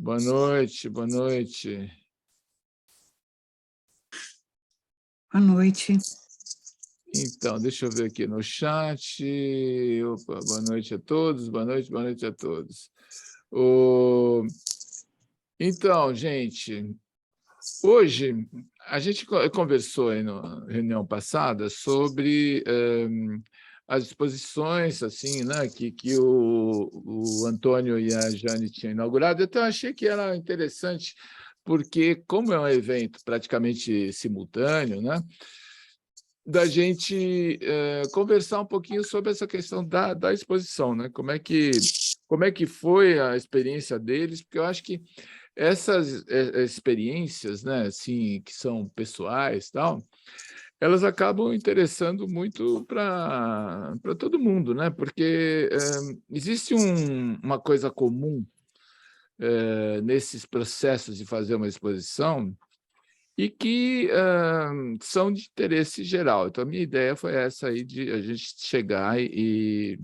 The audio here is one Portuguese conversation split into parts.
Boa noite, boa noite. Boa noite. Então, deixa eu ver aqui no chat. Opa, boa noite a todos, boa noite a todos. Então, gente, hoje a gente conversou aí na reunião passada sobre as exposições assim, né, que o Antônio e a Jane tinham inaugurado. Então, eu achei que era interessante, porque, como é um evento praticamente simultâneo, né, da gente conversar um pouquinho sobre essa questão da exposição, né? Como é que foi a experiência deles, porque eu acho que essas experiências, né, assim, que são pessoais, tal, elas acabam interessando muito para todo mundo, né? Porque existe uma coisa comum nesses processos de fazer uma exposição e que são de interesse geral. Então, a minha ideia foi essa aí, de a gente chegar e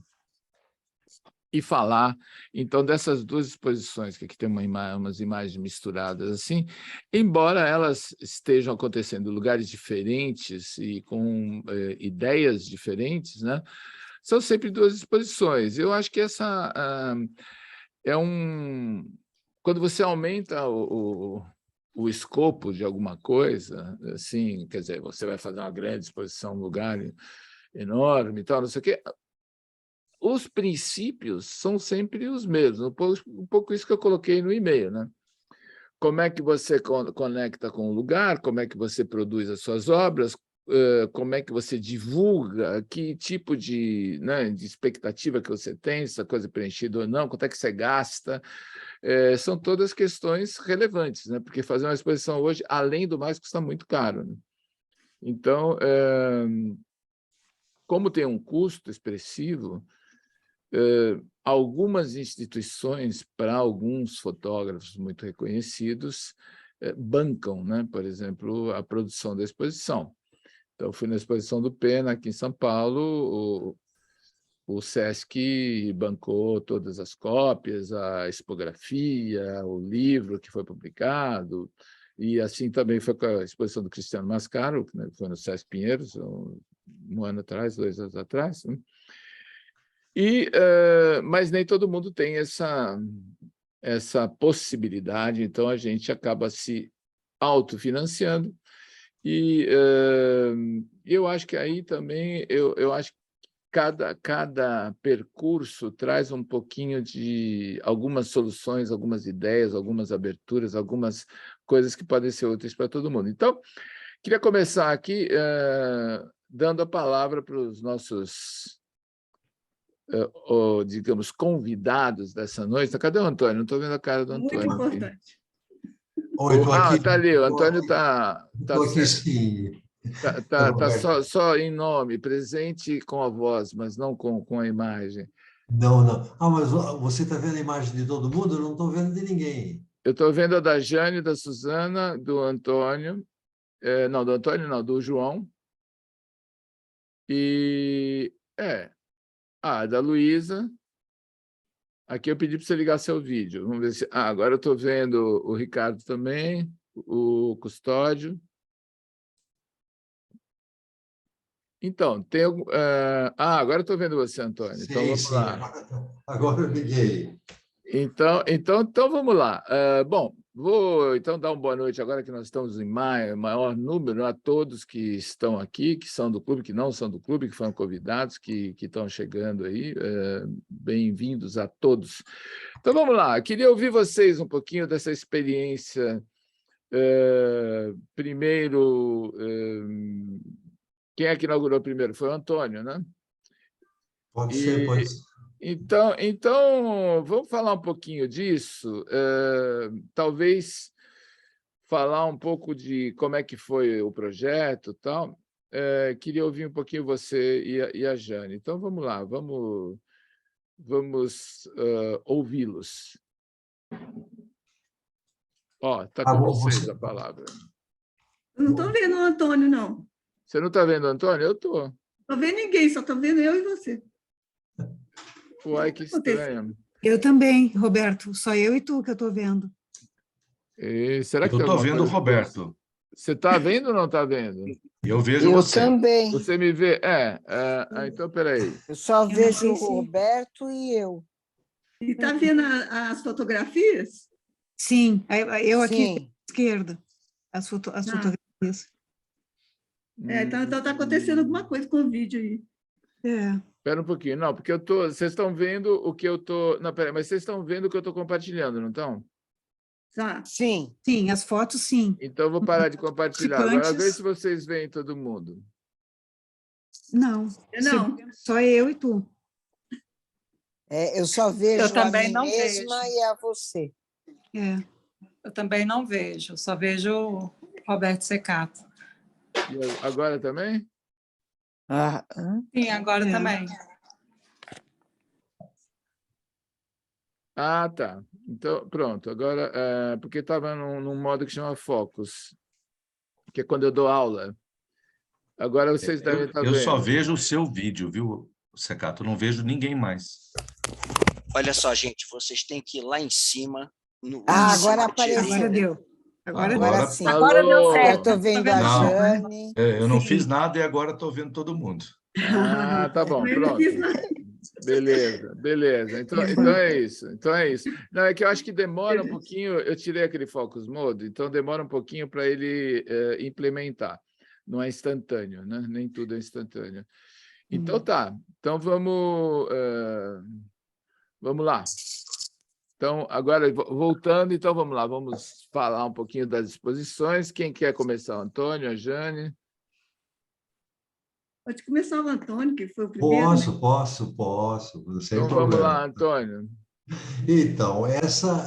falar, então, dessas duas exposições, que aqui tem umas imagens misturadas, assim, embora elas estejam acontecendo em lugares diferentes e com ideias diferentes, né, são sempre duas exposições. Eu acho que essa é um... Quando você aumenta o escopo de alguma coisa, assim, quer dizer, você vai fazer uma grande exposição, um lugar enorme e tal, não sei o quê, os princípios são sempre os mesmos, um pouco isso que eu coloquei no e-mail, né? Como é que você conecta com o lugar, como é que você produz as suas obras, como é que você divulga, que tipo de, né, de expectativa que você tem, se a coisa é preenchida ou não, quanto é que você gasta, são todas questões relevantes, né? Porque fazer uma exposição hoje, além do mais, custa muito caro, né? Então, como tem um custo expressivo, algumas instituições, para alguns fotógrafos muito reconhecidos, bancam, né? Por exemplo, a produção da exposição. Então, fui na exposição do Pena, aqui em São Paulo, o Sesc bancou todas as cópias, a expografia, o livro que foi publicado, e assim também foi com a exposição do Cristiano Mascaro, que, né, foi no Sesc Pinheiros, um ano atrás, 2 anos atrás, né? Mas nem todo mundo tem essa possibilidade, então a gente acaba se autofinanciando, e eu acho que aí também, eu acho que cada percurso traz um pouquinho de algumas soluções, algumas ideias, algumas aberturas, algumas coisas que podem ser úteis para todo mundo. Então, queria começar aqui dando a palavra para os nossos, digamos, convidados dessa noite. Cadê o Antônio? Não estou vendo a cara do Muito Antônio aqui. importante. Oi, estou aqui. Está ali, o Antônio está Estou aqui, sim. tá só em nome, presente com a voz, mas não com a imagem. Não, não. Ah, mas você está vendo a imagem de todo mundo? Eu não estou vendo de ninguém. Eu estou vendo a da Jane, da Suzana, do Antônio, não, do Antônio não, do João, e da Luísa. Aqui eu pedi para você ligar seu vídeo. Vamos ver se... agora eu estou vendo o Ricardo também, o Custódio. Então, tem algum... agora eu estou vendo você, Antônio. Então, Sim, vamos sim. lá. Agora eu liguei. Então vamos lá. Bom, vou então dar uma boa noite agora que nós estamos em maior número a todos que estão aqui, que são do clube, que não são do clube, que foram convidados, que estão chegando aí. Bem-vindos a todos. Então vamos lá. Queria ouvir vocês um pouquinho dessa experiência. Primeiro, quem é que inaugurou primeiro? Foi o Antônio, né? Pode ser, pode ser. Então, vamos falar um pouquinho disso, talvez falar um pouco de como é que foi o projeto e tal. Queria ouvir um pouquinho você e a Jane. Então, vamos lá, vamos ouvi-los. Está com vocês a palavra. Eu não estou vendo o Antônio, não. Você não está vendo o Antônio? Eu estou. Não estou vendo ninguém, só estou vendo eu e você. Uai, que estranho. Eu também, Roberto. Só eu e tu que eu estou vendo. Será Eu que tem estou alguma vendo o coisa? Roberto. Você está vendo ou não está vendo? Eu vejo Eu você. também. Você me vê? Então, peraí. Eu só não vejo sei o se- Roberto e eu. E está vendo as fotografias? Sim, eu aqui à Sim. esquerda, as fotografias. Então está acontecendo alguma coisa com o vídeo aí. Espera um pouquinho. Não, porque vocês estão vendo o que eu estou... Não, peraí, mas vocês estão vendo o que eu estou compartilhando, não estão? Tá. Sim. Sim, as fotos, sim. Então, eu vou parar de compartilhar. Agora, vê Participantes. se vocês veem todo mundo. Não. Não. Só eu e tu. Eu só vejo também a mim não mesma vejo. e a você. Eu também não vejo, só vejo o Roberto Secato. E agora também? Sim, agora também. Ah, tá. Então, pronto. Agora, porque estava num modo que chama Focus, que é quando eu dou aula. Agora vocês devem estar Eu vendo. só vejo o seu vídeo, viu, Secato? Eu não vejo ninguém mais. Olha só, gente, vocês têm que ir lá em cima. Agora apareceu. Agora deu. Agora sim. Agora deu certo. Eu estou vendo a Não. Jane. Eu não fiz nada e agora estou vendo todo mundo. Ah, tá bom, Eu não pronto. fiz nada. Beleza. Então é isso. Não, é que eu acho que demora um pouquinho. Eu tirei aquele Focus Mode, então demora um pouquinho para ele implementar. Não é instantâneo, né? Nem tudo é instantâneo. Então tá. Então vamos lá. Então, agora, voltando, então vamos lá. Vamos falar um pouquinho das exposições. Quem quer começar? O Antônio, a Jane? Pode começar o Antônio, que foi o primeiro. né? Posso, sem Então problema. vamos lá, Antônio. Então, essa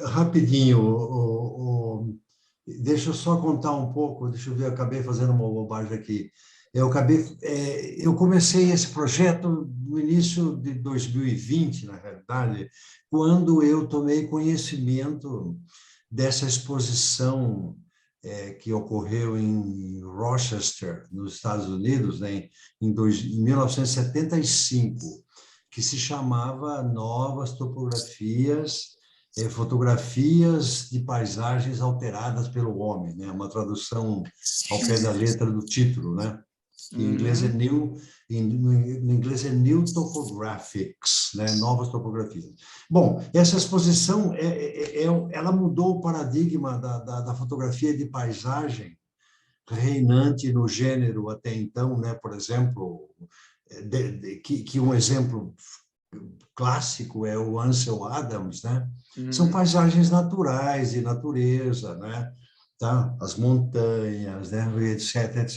rapidinho, deixa eu só contar um pouco, deixa eu ver, eu acabei fazendo uma bobagem aqui. Eu comecei esse projeto no início de 2020, na realidade, quando eu tomei conhecimento dessa exposição que ocorreu em Rochester, nos Estados Unidos, né, em 1975, que se chamava Novas Topografias, Fotografias de Paisagens Alteradas pelo Homem, né? Uma tradução ao pé da letra do título, né? Em inglês no inglês é New Topographics, né? Novas topografias. Bom, essa exposição ela mudou o paradigma da fotografia de paisagem reinante no gênero até então, né? Por exemplo, que um exemplo clássico é o Ansel Adams, né? São paisagens naturais, de natureza, né? Tá? As montanhas, né? etc.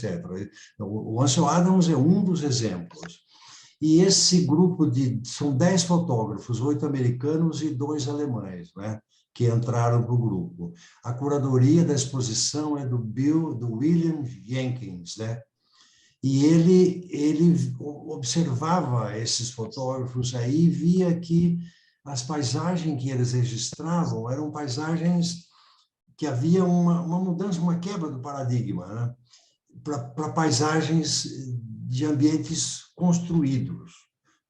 O Ansel Adams é um dos exemplos. E esse grupo são 10 fotógrafos, 8 americanos e 2 alemães, né? Que entraram para o grupo. A curadoria da exposição é do William Jenkins, né? E ele observava esses fotógrafos aí e via que as paisagens que eles registravam eram paisagens que havia uma mudança, uma quebra do paradigma, né? Para paisagens de ambientes construídos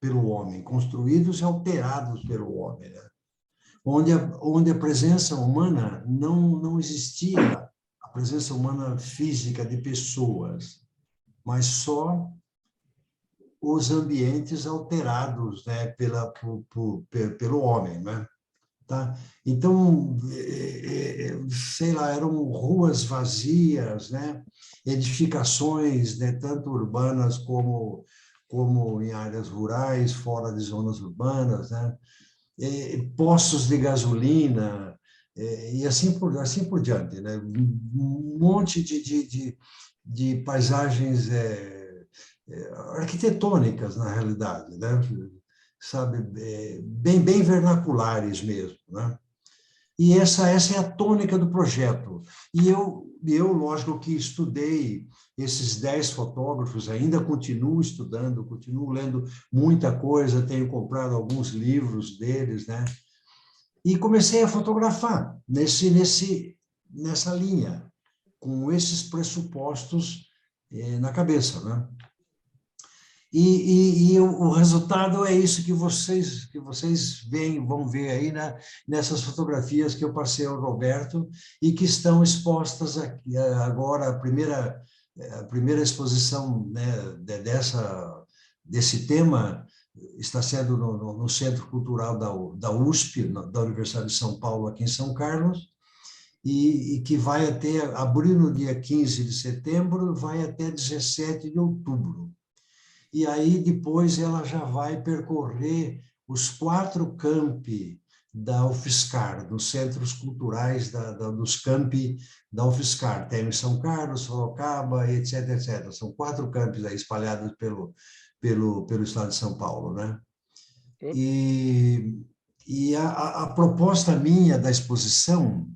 pelo homem, construídos e alterados pelo homem, né? Onde a presença humana não existia, a presença humana física de pessoas, mas só os ambientes alterados, né, pelo homem, né? Tá? Então, sei lá, eram ruas vazias, né? Edificações, né, tanto urbanas como em áreas rurais, fora de zonas urbanas, né? Postos de gasolina, e assim por diante, né? Um monte de paisagens arquitetônicas, na realidade, né? Sabe, bem vernaculares mesmo, né? E essa é a tônica do projeto. E eu, lógico que estudei esses 10 fotógrafos, ainda continuo estudando, continuo lendo muita coisa, tenho comprado alguns livros deles, né? E comecei a fotografar nessa linha, com esses pressupostos na cabeça, né? E o resultado é isso que vocês vão ver aí nessas fotografias que eu passei ao Roberto e que estão expostas aqui, agora, a primeira exposição, né, desse tema está sendo no Centro Cultural da USP, da Universidade de São Paulo, aqui em São Carlos, e que vai abrir no dia 15 de setembro, vai até 17 de outubro. E aí depois ela já vai percorrer os 4 campi da UFSCar, dos centros culturais dos campi da UFSCar. Tem em São Carlos, Sorocaba, etc, etc. São 4 campos aí espalhados pelo estado de São Paulo, né? E a proposta minha da exposição,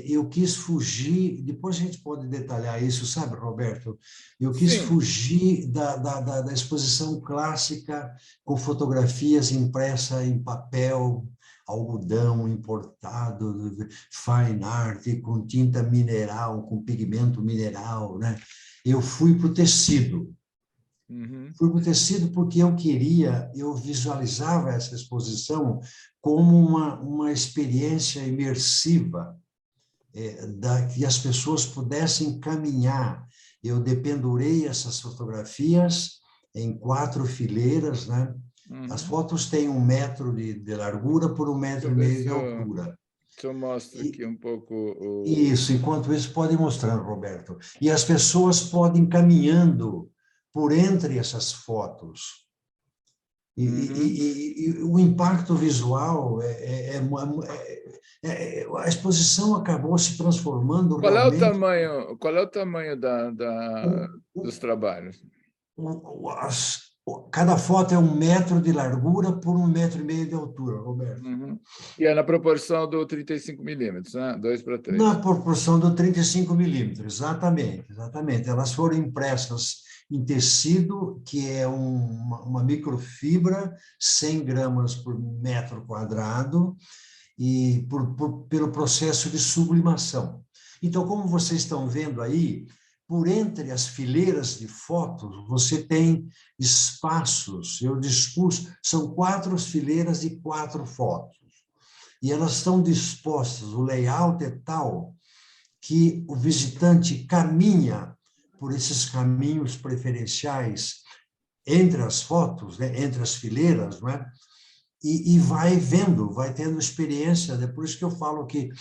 eu quis fugir, depois a gente pode detalhar isso, sabe, Roberto? Eu quis fugir da exposição clássica com fotografias impressas em papel, algodão importado, fine art, com tinta mineral, com pigmento mineral, né? Eu fui para o tecido. Fui para o tecido porque eu visualizava essa exposição como uma experiência imersiva, que as pessoas pudessem caminhar. Eu dependurei essas fotografias em 4 fileiras, né? As fotos têm 1 metro de largura por 1,5 metro de altura. Deixa eu mostrar aqui um pouco. Isso, enquanto isso, pode ir mostrando, Roberto. E as pessoas podem ir caminhando por entre essas fotos. E o impacto visual a exposição acabou se transformando realmente... Qual é o tamanho dos trabalhos? Cada foto é 1 metro de largura por 1,5 metro de altura, Roberto. E é na proporção do 35 milímetros, né? 2:3. Na proporção do 35 milímetros, exatamente. Elas foram impressas em tecido, que é uma microfibra, 100 gramas por metro quadrado, e pelo processo de sublimação. Então, como vocês estão vendo aí, por entre as fileiras de fotos, você tem espaços, são 4 fileiras de 4 fotos, e elas estão dispostas, o layout é tal que o visitante caminha por esses caminhos preferenciais entre as fotos, né, entre as fileiras, não é? E vai vendo, vai tendo experiência. É por isso que eu falo que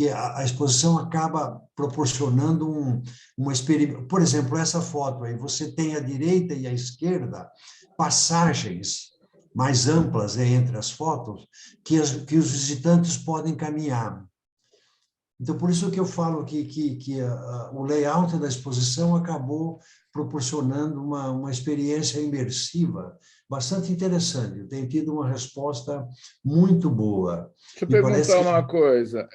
a exposição acaba proporcionando uma experiência. Por exemplo, essa foto aí, você tem à direita e à esquerda passagens mais amplas, né, entre as fotos, que os visitantes podem caminhar. Então, por isso que eu falo que o layout da exposição acabou proporcionando uma experiência imersiva bastante interessante. Eu tenho tido uma resposta muito boa. Deixa eu perguntar uma coisa.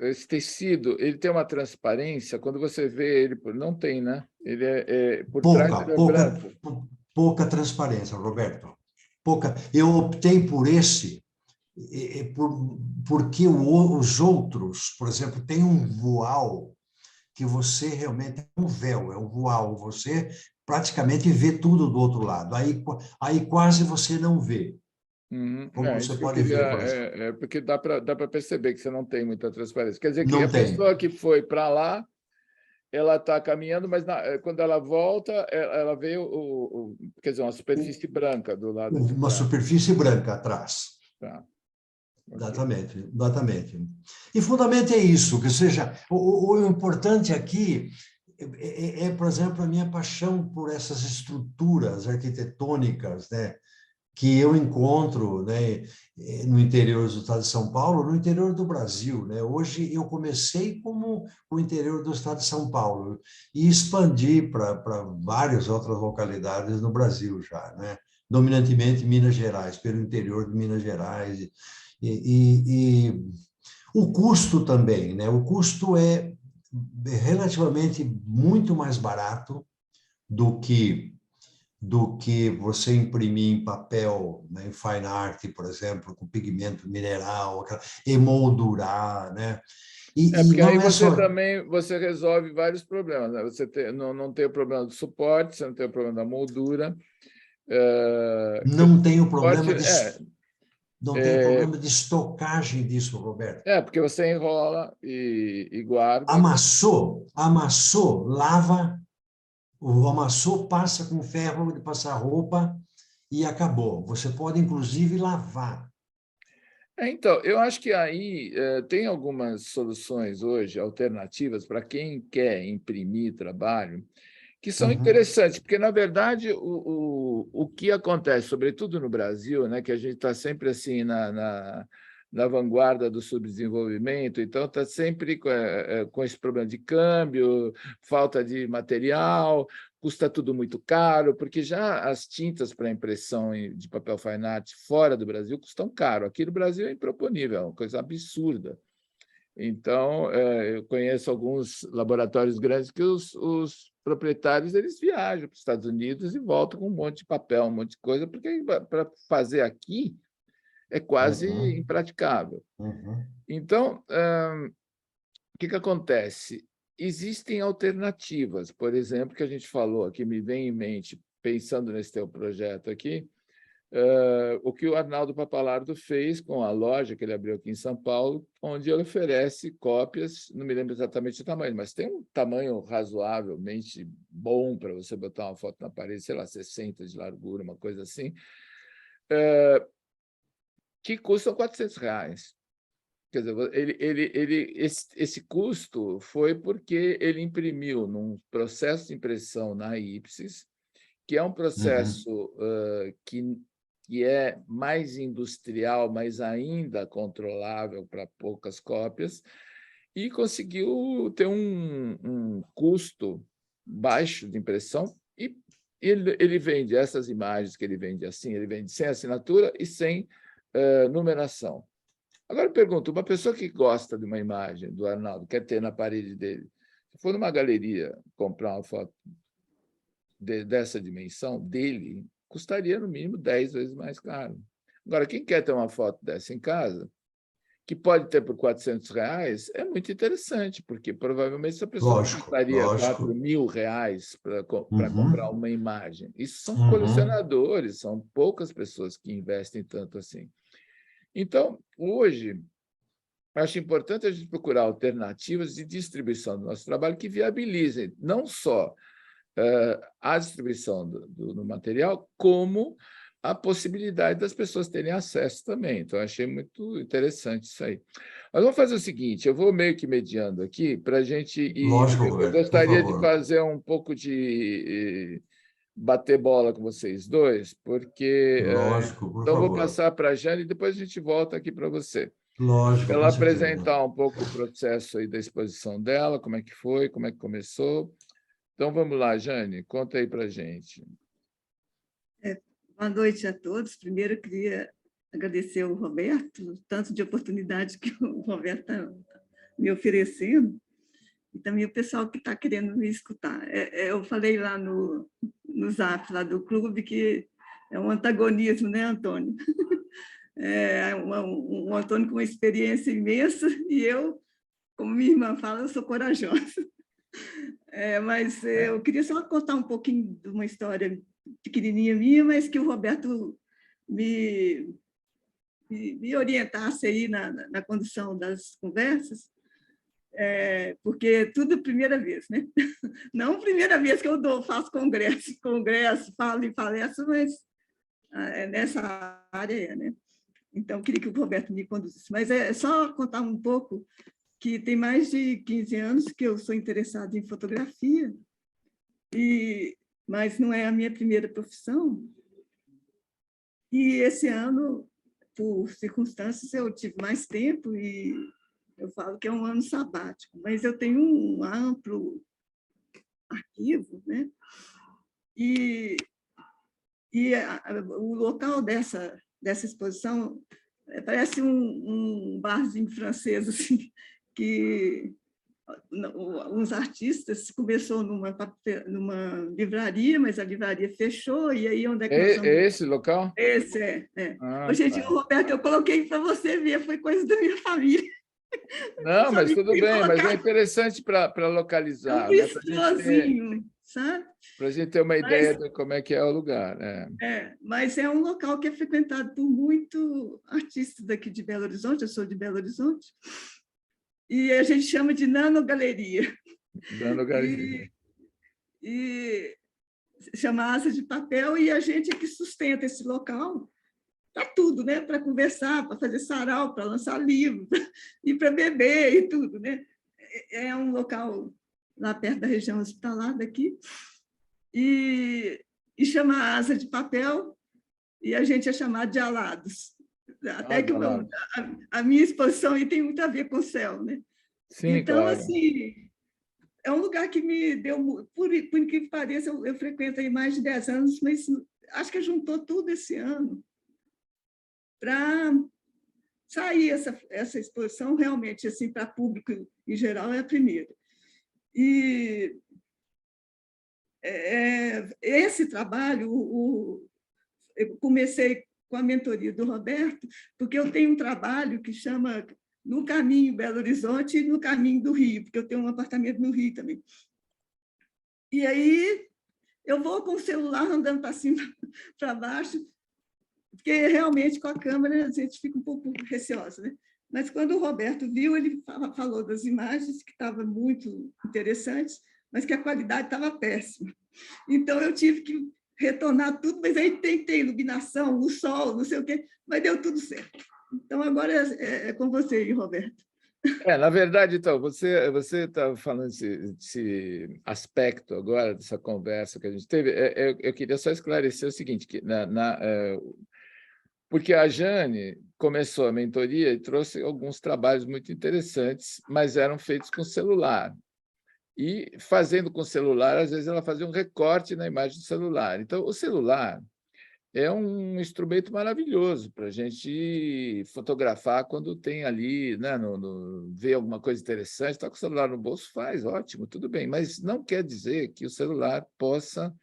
Esse tecido, ele tem uma transparência? Quando você vê ele... Não tem, né? Ele por trás ele é branco. Pouca transparência, Roberto. Pouca. Eu optei por esse... porque os outros, por exemplo, tem um voal que você realmente... É um véu, é um voal. Você praticamente vê tudo do outro lado. Aí quase você não vê. Como você pode ver. Porque dá para perceber que você não tem muita transparência. Quer dizer que a pessoa que foi para lá, ela está caminhando, mas quando ela volta, ela vê quer dizer, uma superfície branca do lado de uma superfície branca atrás. Tá. Exatamente. E fundamentalmente é isso, que seja, o importante aqui por exemplo, a minha paixão por essas estruturas arquitetônicas, né, que eu encontro, né, no interior do estado de São Paulo, no interior do Brasil, né? Hoje eu comecei como o interior do estado de São Paulo e expandi para várias outras localidades no Brasil já, né? Dominantemente Minas Gerais, pelo interior de Minas Gerais. E o custo também, né? O custo é relativamente muito mais barato do que do que você imprimir em papel, né, em fine art, por exemplo, com pigmento mineral, emoldurar, né? E Porque aí não é você só... também resolve vários problemas, né? Você não tem o problema do suporte, você não tem o problema da moldura. Quer dizer, Não tem o suporte problema de... Não tem é, problema de estocagem disso, Roberto. porque você enrola e guarda. Amassou, lava, o amassou, passa com ferro de passar roupa e acabou. Você pode, inclusive, lavar. Então, eu acho que aí tem algumas soluções hoje, alternativas, para quem quer imprimir trabalho, que são Uhum, interessantes, porque, na verdade, o que acontece, sobretudo no Brasil, né, que a gente está sempre assim na vanguarda do subdesenvolvimento, então está sempre com esse problema de câmbio, falta de material, custa tudo muito caro, porque já as tintas para impressão de papel fine art fora do Brasil custam caro. Aqui no Brasil é improponível, é uma coisa absurda. Então, eu conheço alguns laboratórios grandes que os proprietários eles viajam para os Estados Unidos e voltam com um monte de papel, um monte de coisa, porque para fazer aqui é quase uhum, impraticável. uhum. Então, o que acontece? Existem alternativas, por exemplo, que a gente falou aqui, me vem em mente, pensando nesse teu projeto aqui, o que o Arnaldo Papalardo fez com a loja que ele abriu aqui em São Paulo, onde ele oferece cópias, não me lembro exatamente o tamanho, mas tem um tamanho razoavelmente bom para você botar uma foto na parede, sei lá, 60 de largura, uma coisa assim, que custam R$ 400. Quer dizer, esse custo foi porque ele imprimiu num processo de impressão na Ipsis, que é um Uhum. processo que é mais industrial, mas ainda controlável para poucas cópias, e conseguiu ter um custo baixo de impressão, e ele vende essas imagens que ele vende assim, ele vende sem assinatura e sem numeração. Agora eu pergunto, uma pessoa que gosta de uma imagem do Arnaldo, quer ter na parede dele, se for numa galeria comprar uma foto dessa dimensão dele, custaria no mínimo 10 vezes mais caro. Agora, quem quer ter uma foto dessa em casa, que pode ter por R$ 400, é muito interessante, porque provavelmente essa pessoa não Lógico, gastaria lógico. R$ 4.000 para comprar Uhum, uma imagem. Isso são uhum. colecionadores, são poucas pessoas que investem tanto assim. Então, hoje, acho importante a gente procurar alternativas de distribuição do nosso trabalho que viabilizem não só a distribuição do material, como a possibilidade das pessoas terem acesso também. Então, achei muito interessante isso aí. Mas vamos fazer o seguinte, eu vou meio que mediando aqui para a gente ir... Lógico, Eu Roberto, por gostaria de favor. fazer um pouco de bater bola com vocês dois, porque... Lógico, por Então, vou favor. passar para a Jane e depois a gente volta aqui para você. Lógico, Ela com certeza. apresentar um pouco o processo aí da exposição dela, como é que foi, como é que começou. Então, vamos lá, Jane, conta aí para a gente. Boa noite a todos. Primeiro, eu queria agradecer ao Roberto, o tanto de oportunidade que o Roberto está me oferecendo, e também o pessoal que está querendo me escutar. Eu falei lá no Zap, lá do clube, que é um antagonismo, né, Antônio? Um Antônio com uma experiência imensa, e eu, como minha irmã fala, eu sou corajosa. Mas eu queria só contar um pouquinho de uma história pequenininha minha, mas que o Roberto me orientasse aí na condução das conversas, porque tudo é primeira vez, né? Não primeira vez que eu faço congresso, falo em palestra, mas nessa área, né? Então, queria que o Roberto me conduzisse. Mas é só contar um pouco que tem mais de 15 anos que eu sou interessada em fotografia, mas não é a minha primeira profissão. E esse ano, por circunstâncias, eu tive mais tempo e eu falo que é um ano sabático, mas eu tenho um amplo arquivo, né? E o local dessa exposição parece um barzinho francês, assim, que uns artistas, começou numa livraria, mas a livraria fechou, e aí onde é que nós vamos? É esse local? Esse Ah, Ô, gente, tá. Roberto, eu coloquei para você ver, foi coisa da minha família. Não, mas tudo Tem que bem, mas é colocar interessante para um localizar, né? bistrôzinho, sabe? Para a gente ter uma Mas, ideia de como é que é o lugar. mas é um local que é frequentado por muito artistas daqui de Belo Horizonte, eu sou de Belo Horizonte, e a gente chama de nanogaleria. Dando galinha. E chama Asa de Papel, e a gente é que sustenta esse local para tudo, né? Para conversar, para fazer sarau, para lançar livro, e para beber e tudo, né? É um local lá perto da região hospitalar daqui, e chama Asa de Papel, e a gente é chamado de Alados. Até que a minha exposição aí tem muito a ver com o céu, né? Sim, Então, claro. assim, é um lugar que me deu, por incrível que pareça, eu frequento aí mais de 10 anos, mas acho que juntou tudo esse ano para sair essa exposição realmente assim para público em geral é a primeira. E esse trabalho, eu comecei com a mentoria do Roberto, porque eu tenho um trabalho que chama No Caminho Belo Horizonte e No Caminho do Rio, porque eu tenho um apartamento no Rio também. E aí eu vou com o celular andando para cima, para baixo, porque realmente com a câmera a gente fica um pouco receosa, né? Mas quando o Roberto viu, ele falou das imagens que estavam muito interessantes, mas que a qualidade estava péssima. Então eu tive que retornar tudo, mas aí tentei iluminação, o sol, não sei o quê, mas deu tudo certo. Então agora é com você, Roberto. Na verdade, então, você está falando desse aspecto agora, dessa conversa que a gente teve. Eu queria só esclarecer o seguinte, que porque a Jane começou a mentoria e trouxe alguns trabalhos muito interessantes, mas eram feitos com celular. E, fazendo com celular, às vezes ela fazia um recorte na imagem do celular. Então, o celular é um instrumento maravilhoso para a gente fotografar quando tem ali, né, vê alguma coisa interessante, está com o celular no bolso, faz, ótimo, tudo bem, mas não quer dizer que o celular possa,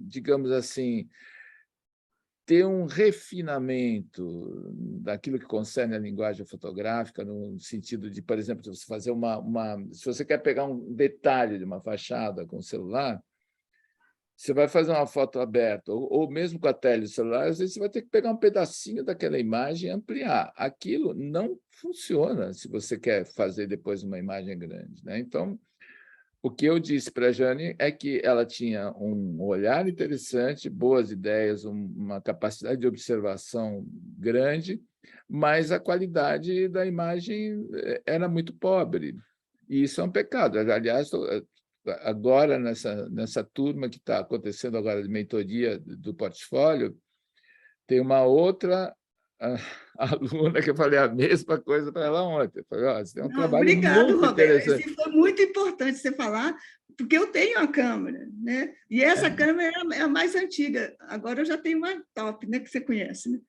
digamos assim, ter um refinamento daquilo que concerne a linguagem fotográfica, no sentido de, por exemplo, você fazer se você quer pegar um detalhe de uma fachada com o celular, você vai fazer uma foto aberta, ou mesmo com a tela do celular, às vezes você vai ter que pegar um pedacinho daquela imagem e ampliar. Aquilo não funciona se você quer fazer depois uma imagem grande, né? Então, o que eu disse para a Jane é que ela tinha um olhar interessante, boas ideias, uma capacidade de observação grande, mas a qualidade da imagem era muito pobre. E isso é um pecado. Aliás, agora, nessa turma que está acontecendo agora de mentoria do portfólio, tem uma outra aluna que eu falei a mesma coisa para ela ontem. Eu falei, você tem um trabalho Obrigado, muito Roberto. interessante. Isso foi muito importante você falar, porque eu tenho a câmera, né? E essa câmera é a mais antiga. Agora eu já tenho uma top, né? Que você conhece, né?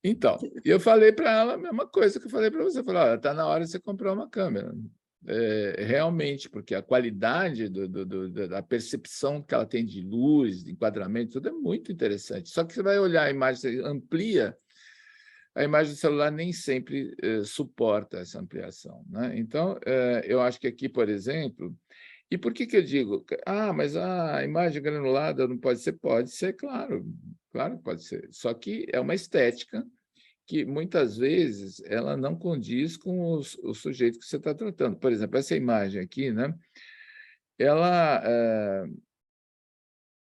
Então, eu falei para ela a mesma coisa que eu falei para você. Eu falei, está na hora de você comprar uma câmera. Realmente, porque a qualidade da percepção que ela tem de luz, de enquadramento, tudo é muito interessante. Só que você vai olhar a imagem, você amplia, a imagem do celular nem sempre suporta essa ampliação, né? Então, eu acho que aqui, por exemplo, e por que eu digo, mas a imagem granulada não pode ser? Pode ser, claro que pode ser. Só que é uma estética que, muitas vezes, ela não condiz com o sujeito que você está tratando. Por exemplo, essa imagem aqui, né?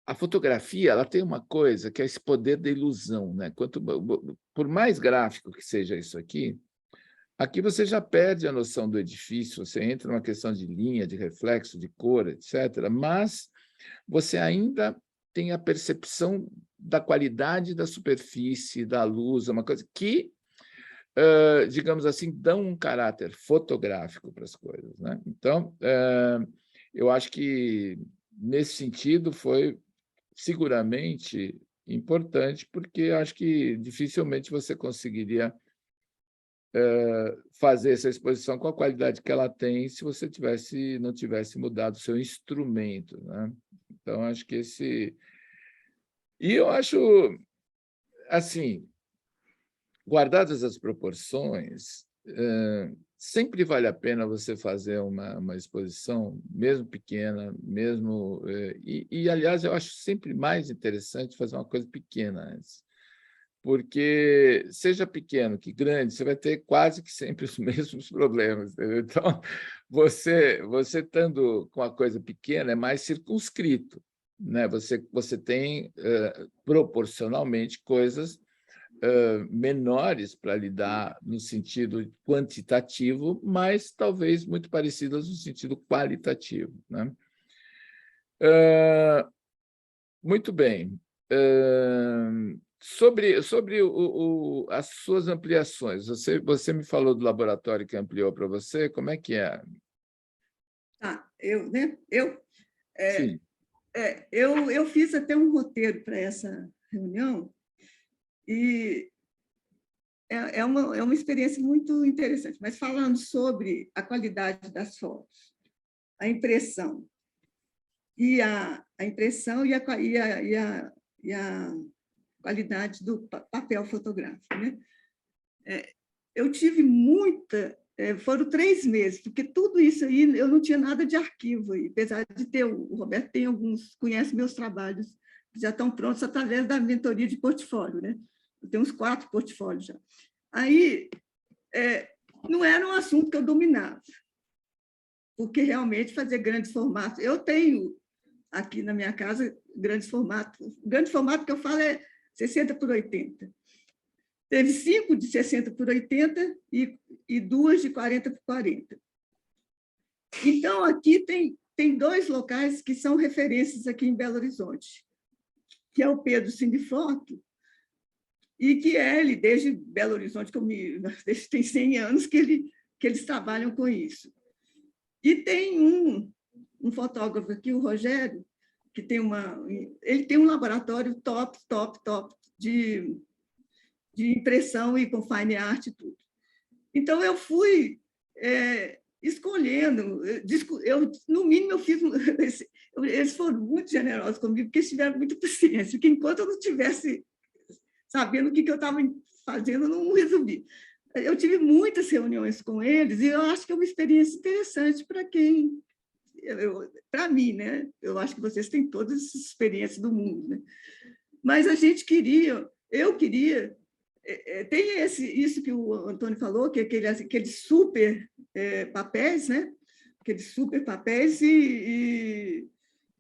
A fotografia, ela tem uma coisa que é esse poder da ilusão, né? Por mais gráfico que seja isso aqui você já perde a noção do edifício, você entra numa questão de linha, de reflexo, de cor, etc., mas você ainda tem a percepção da qualidade da superfície, da luz, uma coisa que, digamos assim, dão um caráter fotográfico para as coisas, né? Então, eu acho que, nesse sentido, foi seguramente importante, porque acho que dificilmente você conseguiria fazer essa exposição com a qualidade que ela tem se você não tivesse mudado o seu instrumento, né? Então, acho que esse... E eu acho, assim, guardadas as proporções, sempre vale a pena você fazer uma exposição, mesmo pequena, mesmo... aliás, eu acho sempre mais interessante fazer uma coisa pequena antes. Porque, seja pequeno que grande, você vai ter quase que sempre os mesmos problemas. Entendeu? Então, você estando com uma coisa pequena, é mais circunscrito, né? Você tem, proporcionalmente, coisas menores para lidar no sentido quantitativo, mas talvez muito parecidas no sentido qualitativo, né? Muito bem. Sobre as suas ampliações, você me falou do laboratório que ampliou para você, como é que é? Tá, né? Sim. Eu fiz até um roteiro para essa reunião e é uma experiência muito interessante, mas falando sobre a qualidade das fotos, a impressão e a qualidade do papel fotográfico, né? Eu tive muita... Foram 3 meses, porque tudo isso aí, eu não tinha nada de arquivo, aí, apesar de ter... O Roberto tem alguns... Conhece meus trabalhos, que já estão prontos através da mentoria de portfólio, né? Eu tenho uns 4 portfólios já. Aí, não era um assunto que eu dominava, porque realmente fazer grandes formatos... Eu tenho aqui na minha casa grandes formatos. O grande formato que eu falo é 60 por 80. Teve 5 de 60 por 80 e 2 de 40 por 40. Então, aqui tem 2 locais que são referências aqui em Belo Horizonte, que é o Pedro Cinefoto, e que ele, desde Belo Horizonte, desde tem 100 anos que eles trabalham com isso. E tem um fotógrafo aqui, o Rogério, que ele tem um laboratório top de impressão e com fine art e tudo. Então, eu fui escolhendo, no mínimo, eu fiz... Eles foram muito generosos comigo, porque eles tiveram muita paciência, porque enquanto eu não estivesse sabendo o que eu estava fazendo, eu não resolvi. Eu tive muitas reuniões com eles e eu acho que é uma experiência interessante para quem... Para mim, né? Eu acho que vocês têm todas as experiências do mundo, né? Mas a gente eu queria... Tem isso que o Antônio falou, que é aqueles super papéis, né? Aqueles super papéis e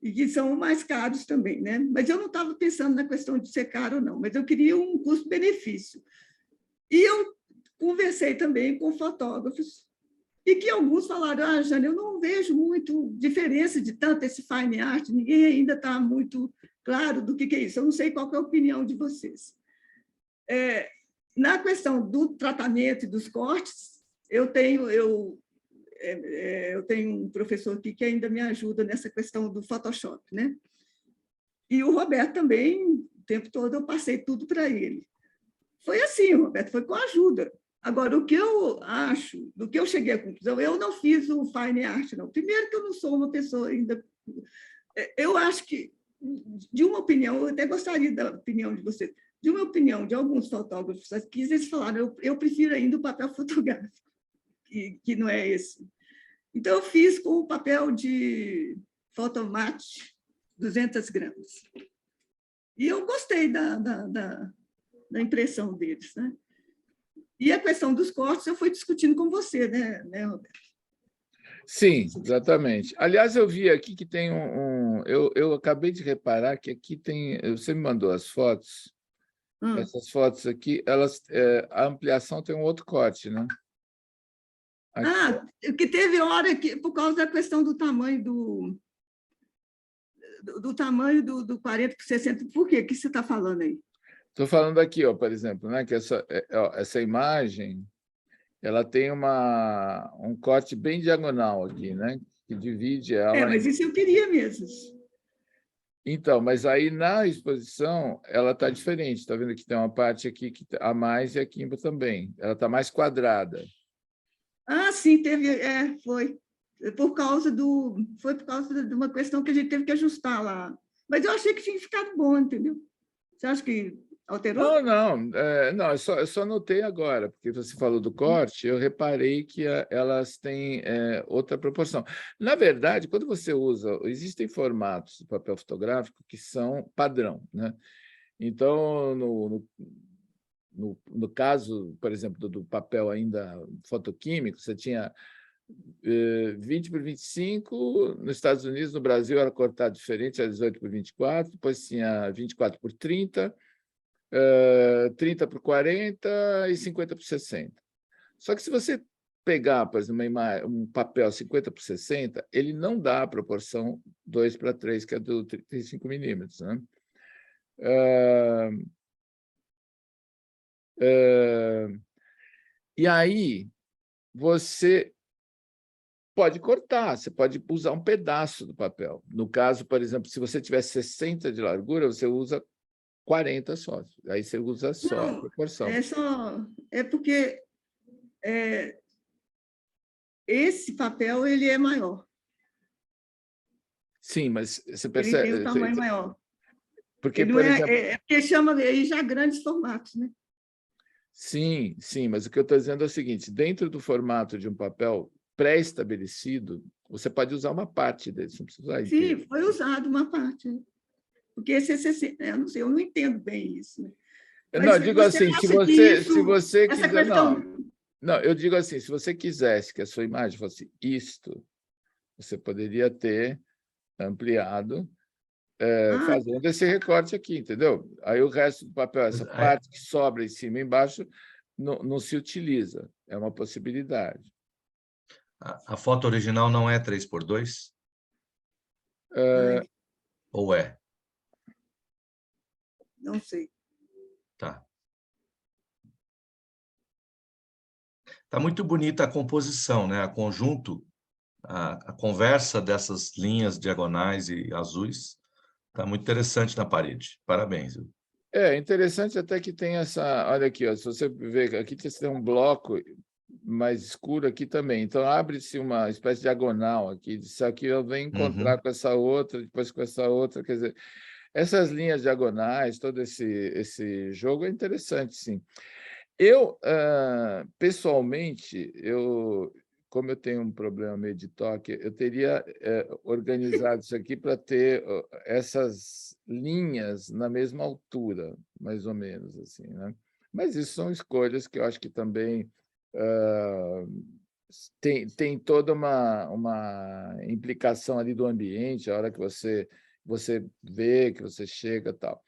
que são mais caros também, né? Mas eu não estava pensando na questão de ser caro ou não, mas eu queria um custo-benefício. E eu conversei também com fotógrafos, e que alguns falaram: Jane, eu não vejo muito diferença de tanto esse fine art, ninguém ainda está muito claro do que é isso, eu não sei qual que é a opinião de vocês. Na questão do tratamento e dos cortes, eu tenho um professor aqui que ainda me ajuda nessa questão do Photoshop, né? E o Roberto também, o tempo todo, eu passei tudo para ele. Foi assim, Roberto, foi com ajuda. Agora, o que eu acho, do que eu cheguei à conclusão, eu não fiz o fine art, não. Primeiro que eu não sou uma pessoa ainda... Eu acho que, de uma opinião, eu até gostaria da opinião de vocês, de uma opinião de alguns fotógrafos aqui, eles falaram: eu prefiro ainda o papel fotográfico, que não é esse. Então, eu fiz com o papel de Photomat 200 gramas. E eu gostei da impressão deles, né? E a questão dos cortes eu fui discutindo com você, né, Roberto? Sim, exatamente. Aliás, eu vi aqui que tem eu acabei de reparar que aqui tem... Você me mandou as fotos. Essas fotos aqui, a ampliação tem um outro corte, né? Aqui. Que teve hora que, por causa da questão do tamanho do 40 por 60, por quê? O que você está falando aí? Estou falando aqui, ó, por exemplo, né, que essa imagem ela tem um corte bem diagonal aqui, né, que divide ela... Mas isso eu queria mesmo. Então, mas aí na exposição ela está diferente. Está vendo que tem uma parte aqui que a mais e aqui também. Ela está mais quadrada. Ah, sim, teve, foi. Foi por causa de uma questão que a gente teve que ajustar lá. Mas eu achei que tinha ficado bom, entendeu? Você acha que alterou? Não, eu só notei agora, porque você falou do corte, eu reparei que elas têm outra proporção. Na verdade, quando você usa, existem formatos de papel fotográfico que são padrão, né? Então, no caso, por exemplo, do papel ainda fotoquímico, você tinha 20 por 25, nos Estados Unidos, no Brasil era cortado diferente, era 18 por 24, depois tinha 24 por 30, 30 por 40 e 50 por 60. Só que se você pegar, por exemplo, um papel 50 por 60, ele não dá a proporção 2 para 3, que é do 35 milímetros, né? E aí, você pode cortar, você pode usar um pedaço do papel. No caso, por exemplo, se você tiver 60 de largura, você usa 40 só. Aí você usa só a proporção. É porque esse papel ele é maior. Sim, mas você percebe... Ele tem um tamanho maior. Porque, por exemplo... porque chama aí já grandes formatos, né? Sim, mas o que eu estou dizendo é o seguinte, dentro do formato de um papel pré-estabelecido, você pode usar uma parte dele, não precisa usar inteiro. Sim, foi usado uma parte. Porque eu não sei, eu não entendo bem isso. Né? Não, eu digo assim, se você quiser... Questão... Não, eu digo assim, se você quisesse que a sua imagem fosse isto, você poderia ter ampliado, fazendo esse recorte aqui, entendeu? Aí o resto do papel, essa parte que sobra em cima e embaixo, não se utiliza. É uma possibilidade. A foto original não é 3x2? Ou é? Não sei. Tá. Tá muito bonita a composição, né? A conjunto, a conversa dessas linhas diagonais e azuis. Está muito interessante na parede. Parabéns. É interessante até que tem essa... Olha aqui, ó, se você ver, aqui tem um bloco mais escuro aqui também. Então, abre-se uma espécie de diagonal aqui. Isso aqui eu venho encontrar com essa outra, depois com essa outra. Quer dizer, essas linhas diagonais, todo esse jogo é interessante, sim. Eu, pessoalmente, como eu tenho um problema meio de toque, eu teria organizado isso aqui para ter essas linhas na mesma altura, mais ou menos, assim, né? Mas isso são escolhas que eu acho que também tem toda uma implicação ali do ambiente, a hora que você vê, que você chega e tal.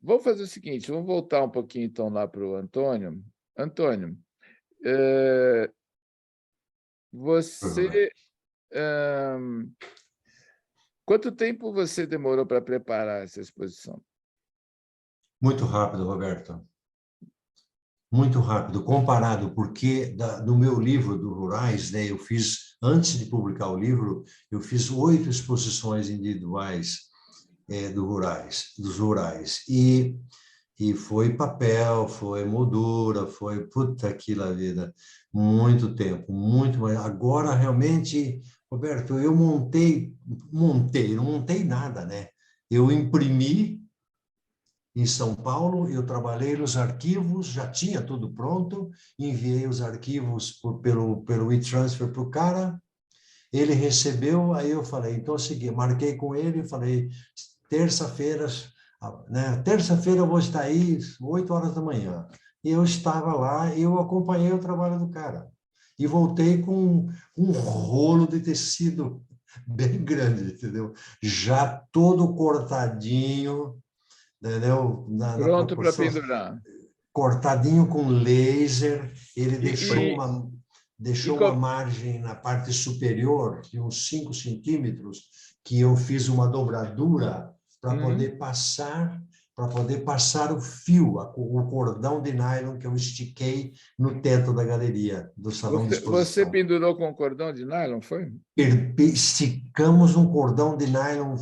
Vamos fazer o seguinte, vamos voltar um pouquinho, então, lá para o Antônio. Antônio, você... quanto tempo você demorou para preparar essa exposição? Muito rápido, Roberto. Muito rápido, comparado, porque no meu livro do Rurais, né, eu fiz, antes de publicar o livro, eu fiz 8 exposições individuais dos rurais. E foi papel, foi moldura, foi, puta que lá vida, muito tempo, muito mais. Agora, realmente, Roberto, eu não montei nada, né? Eu imprimi em São Paulo, eu trabalhei nos arquivos, já tinha tudo pronto, enviei os arquivos pelo e-transfer para o cara, ele recebeu, aí eu falei, então, segui, marquei com ele e falei, terça-feira, né? Terça-feira eu vou estar aí, 8 horas da manhã. E eu estava lá e eu acompanhei o trabalho do cara. E voltei com um rolo de tecido bem grande, entendeu? Já todo cortadinho, entendeu? Pronto para pendurar. Cortadinho com laser, ele deixou uma margem na parte superior, de uns 5 centímetros, que eu fiz uma dobradura para poder passar para poder passar o fio, o cordão de nylon que eu estiquei no teto da galeria, do salão de Você exposição. pendurou com cordão de nylon, foi? Esticamos um cordão de nylon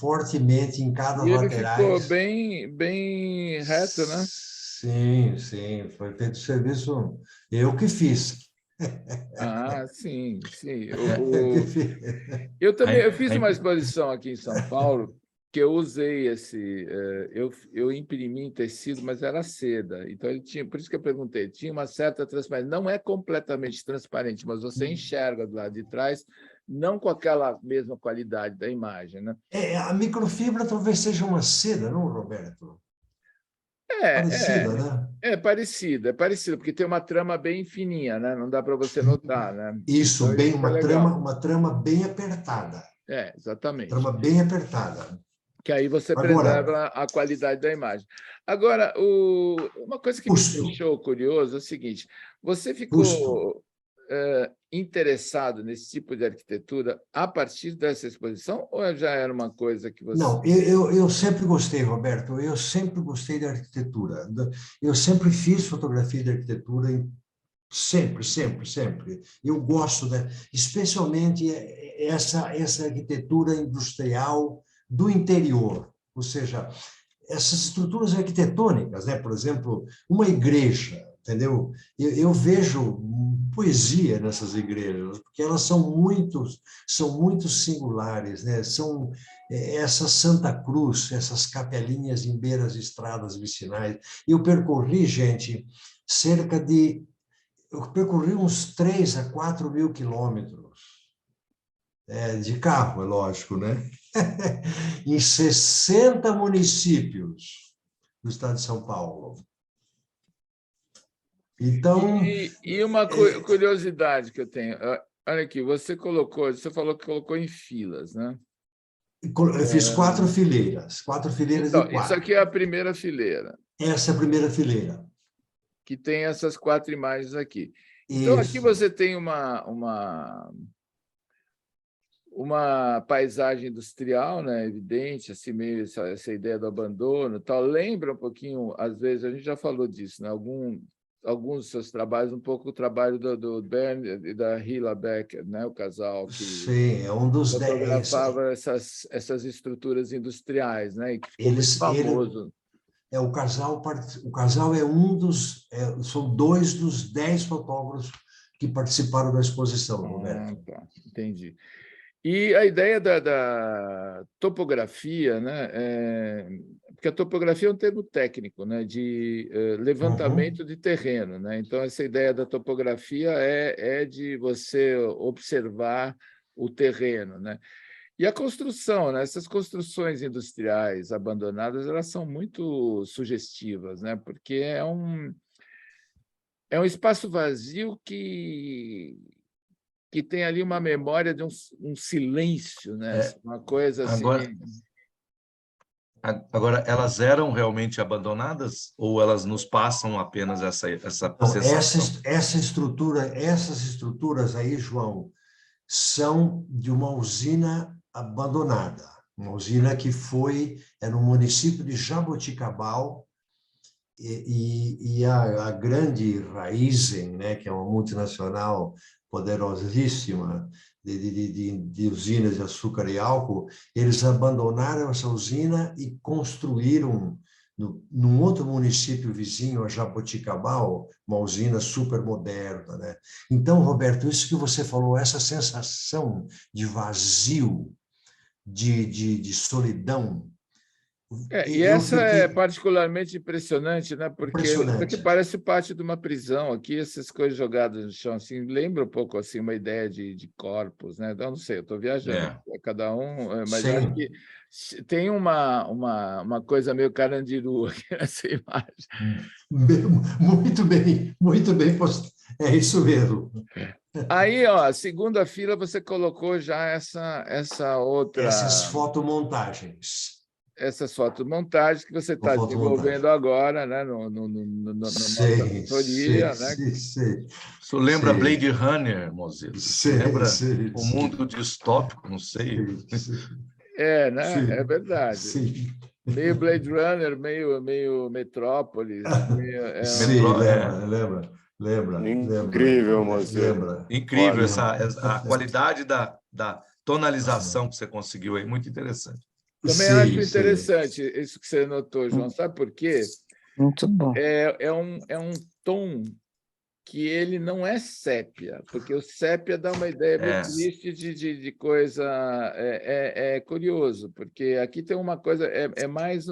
fortemente em cada E ele laterais. ficou bem reto, né? Sim, sim, foi feito serviço, eu que fiz. Ah, sim, sim. Eu que fiz. Eu também eu Aí- fiz aí- uma exposição aqui em São Paulo que eu usei eu imprimi em tecido, mas era seda. Então ele tinha, por isso que eu perguntei, tinha uma certa transparência. Não é completamente transparente, mas você enxerga do lado de trás, não com aquela mesma qualidade da imagem, né? A microfibra talvez seja uma seda, não, Roberto? Parecida, né? É parecido, porque tem uma trama bem fininha, né? Não dá para você notar, né? Isso, Então, bem, isso é legal. uma trama bem apertada. Exatamente. Trama bem apertada. Que aí você Agora, preserva a qualidade da imagem. Agora, uma coisa que me custo. deixou curioso é o seguinte: você Custo. ficou interessado nesse tipo de arquitetura a partir dessa exposição ou já era uma coisa que você... Não, eu sempre gostei, Roberto, eu sempre gostei de arquitetura. Eu sempre fiz fotografia de arquitetura, sempre. Eu gosto, especialmente essa arquitetura industrial do interior, ou seja, essas estruturas arquitetônicas, né? Por exemplo, uma igreja, entendeu? Eu vejo poesia nessas igrejas, porque elas são muito singulares, né? São essa Santa Cruz, essas capelinhas em beiras de estradas vicinais. Eu percorri, gente, eu percorri uns 3 a 4 mil quilômetros, de carro, é lógico, né? Em 60 municípios do estado de São Paulo. Então... E uma curiosidade que eu tenho. Olha aqui, você falou que colocou em filas, né? Eu fiz 4 fileiras Então, de 4. isso aqui é a primeira fileira. Essa é a primeira fileira. Que tem essas 4 imagens aqui. Então, aqui Isso. você tem uma paisagem industrial, né, evidente, assim, meio essa ideia do abandono, tal. Lembra um pouquinho, às vezes, a gente já falou disso, né, alguns dos seus trabalhos, um pouco o trabalho do Bernd e da Hilla Becker, né, o casal que Sim, é um dos 10. fotografava essas estruturas industriais, né, e que ficou muito famoso. O casal é são 2 dos 10 fotógrafos que participaram da exposição, Roberto. Tá, entendi. E a ideia da topografia, né? Porque a topografia é um termo técnico, né? De levantamento de terreno, né? Então, essa ideia da topografia é de você observar o terreno, né? E a construção, né? Essas construções industriais abandonadas, elas são muito sugestivas, né? Porque é um espaço vazio que tem ali uma memória de um silêncio, né? Uma coisa assim... Agora, elas eram realmente abandonadas ou elas nos passam apenas essa sensação? Essas estruturas aí, João, são de uma usina abandonada, uma usina que é no município de Jaboticabal, e a grande Raizen, né, que é uma multinacional poderosíssima de usinas de açúcar e álcool, eles abandonaram essa usina e construíram num outro município vizinho, a Jaboticabal, uma usina super moderna, né? Então, Roberto, isso que você falou, essa sensação de vazio, de solidão, E essa é particularmente impressionante, né? Porque parece parte de uma prisão aqui, essas coisas jogadas no chão, assim, lembra um pouco assim uma ideia de corpos, né? Eu não sei, eu estou viajando, cada um, mas acho que tem uma coisa meio Carandiru aqui nessa imagem. Muito bem posto. É isso mesmo. Aí, ó, a segunda fila você colocou já essa outra... Essas fotomontagens. Essas fotomontagens que você está desenvolvendo agora, né, na nossa consultoria. Isso lembra Blade Runner, Mozilla? Lembra o mundo distópico, não sei. Né? É verdade. Sim. Meio Blade Runner, meio Metrópolis. Sim, lembra. Incrível, Moacir. Lembra. Incrível Olha. a qualidade da tonalização que você conseguiu aí, muito interessante. Também acho interessante isso que você notou, João. Sabe por quê? Muito bom. É um tom que ele não é sépia, porque o sépia dá uma ideia meio triste de coisa. É curioso, porque aqui tem uma coisa, mais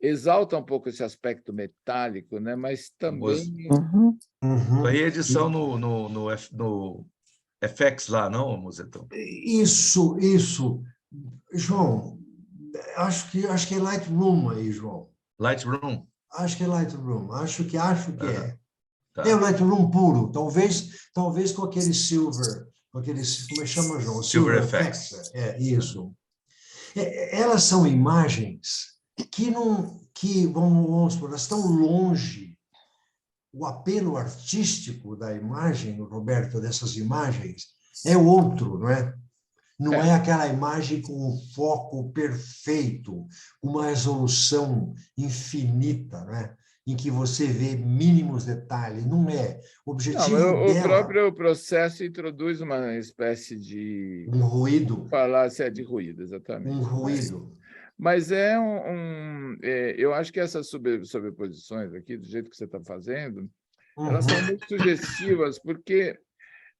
exalta um pouco esse aspecto metálico, né? Mas também... Isso aí é edição no FX lá, não, Mozetão? Isso. João, acho que é Lightroom aí, João. Lightroom? Acho que é Lightroom, acho que é. Tá. É o Lightroom puro, talvez com aquele Silver, como é que chama, João? Silver FX. Isso. Elas são imagens que vamos supor, elas estão longe. O apelo artístico da imagem, Roberto, dessas imagens, é outro, não é? Não é aquela imagem com o foco perfeito, uma resolução infinita, não é? Em que você vê mínimos detalhes. Não é. O objetivo dela... O próprio processo introduz uma espécie de... Um ruído. Falar se é de ruído, exatamente. Um ruído. Mas eu acho que essas sobreposições aqui, do jeito que você está fazendo, elas são muito sugestivas, porque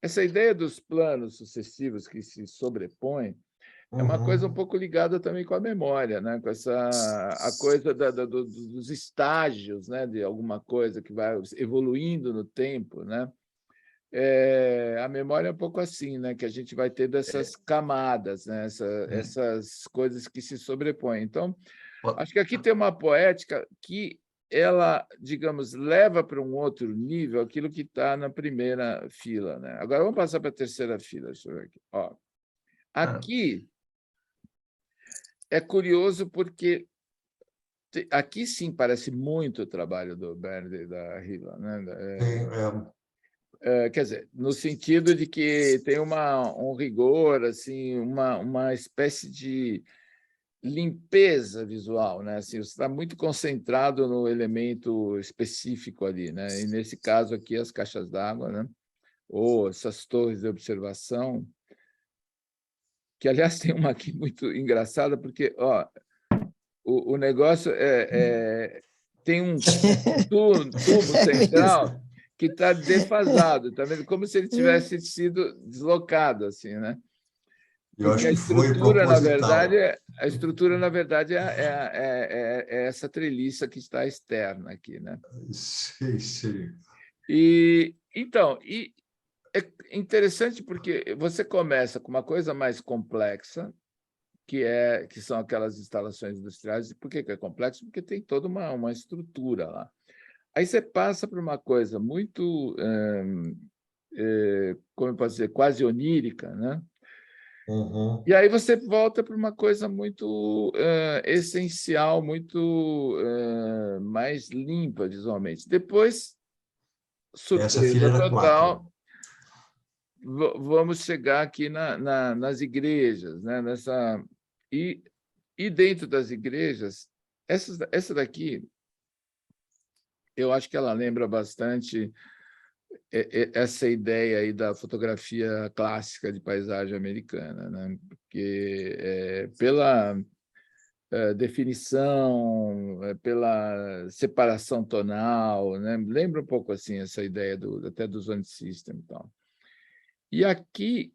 essa ideia dos planos sucessivos que se sobrepõem é uma coisa um pouco ligada também com a memória, né? Com a coisa dos estágios, né? De alguma coisa que vai evoluindo no tempo, né? A memória é um pouco assim, né? Que a gente vai ter dessas camadas, né? Essas coisas que se sobrepõem. Então, acho que aqui tem uma poética que ela, digamos, leva para um outro nível aquilo que está na primeira fila, né? Agora vamos passar para a terceira fila. Deixa eu ver aqui. Ó, aqui é curioso porque aqui sim parece muito o trabalho do Bernard e da Hilla, né? Quer dizer, no sentido de que tem um rigor, assim, uma espécie de limpeza visual, né? Assim, você está muito concentrado no elemento específico ali, né? E nesse caso aqui as caixas d'água, né? Ou essas torres de observação, que aliás tem uma aqui muito engraçada, porque o negócio tem um tubo central que está defasado, tá vendo? Como se ele tivesse sido deslocado, assim, né? Porque a estrutura, na verdade, é essa treliça que está externa aqui, né? Sim. Então, é interessante porque você começa com uma coisa mais complexa, que são aquelas instalações industriais. E por que é complexo? Porque tem toda uma estrutura lá. Aí você passa por uma coisa muito, como eu posso dizer, quase onírica, né? E aí você volta para uma coisa muito essencial, muito mais limpa visualmente. Depois, surpresa total, vamos chegar aqui nas igrejas, né? E dentro das igrejas, essa daqui, eu acho que ela lembra bastante essa ideia aí da fotografia clássica de paisagem americana, né? Porque pela definição, pela separação tonal, né? Lembra um pouco assim essa ideia até do Zone System e tal. E aqui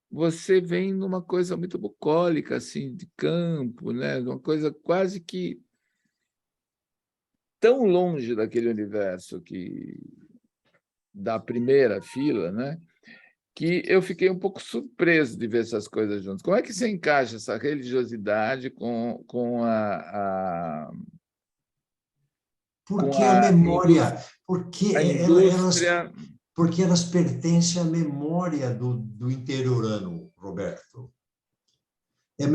você vem numa coisa muito bucólica, assim, de campo, né? Uma coisa quase que tão longe daquele universo da primeira fila, né? Que eu fiquei um pouco surpreso de ver essas coisas juntas. Como é que você encaixa essa religiosidade com a porque a memória, indústria... porque elas pertencem à memória do interiorano, Roberto. A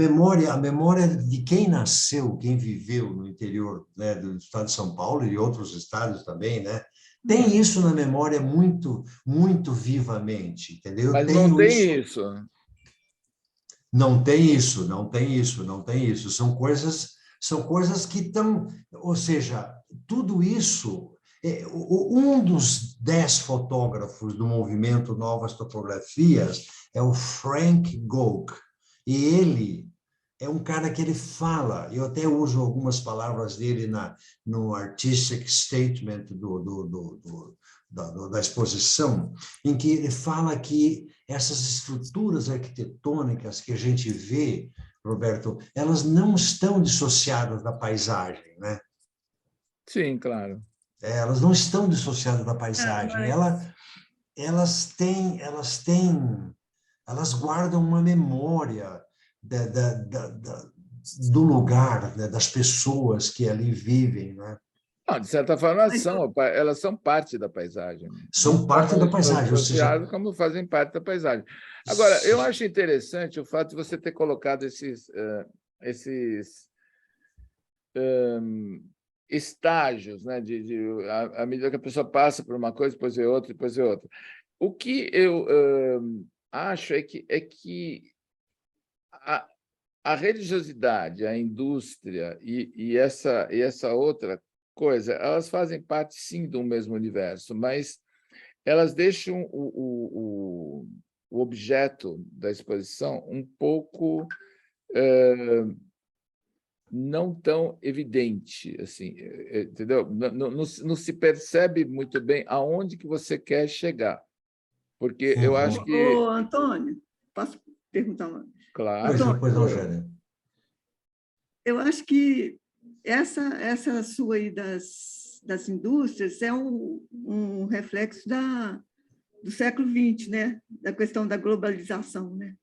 memória de quem nasceu, quem viveu no interior, né, do estado de São Paulo e de outros estados também, né? Tem isso na memória muito, muito vivamente, entendeu? Mas não tem isso. Não tem isso, não tem isso, não tem isso. São coisas que estão... Ou seja, tudo isso... Um dos 10 fotógrafos do movimento Novas Topografias é o Frank Gogh. E ele é um cara que ele fala, eu até uso algumas palavras dele no Artistic Statement da exposição, em que ele fala que essas estruturas arquitetônicas que a gente vê, Roberto, elas não estão dissociadas da paisagem, né? Sim, claro. Elas não estão dissociadas da paisagem. Elas guardam uma memória do lugar, né, das pessoas que ali vivem, né? Não, de certa forma, elas são parte da paisagem. São parte da paisagem, ou seja... como fazem parte da paisagem. Agora, eu acho interessante o fato de você ter colocado esses estágios, né? À medida que a pessoa passa por uma coisa, depois vê outra, depois vê outra. O que eu acho é que a religiosidade, a indústria e essa outra coisa, elas fazem parte, sim, do mesmo universo, mas elas deixam o objeto da exposição um pouco não tão evidente, assim, entendeu? Não se percebe muito bem aonde que você quer chegar, porque eu acho que... Ô, Antônio, posso perguntar uma? Claro. Pois não, Gélia. Eu acho que essa sua aí das indústrias é um reflexo do século XX, né? Da questão da globalização, né?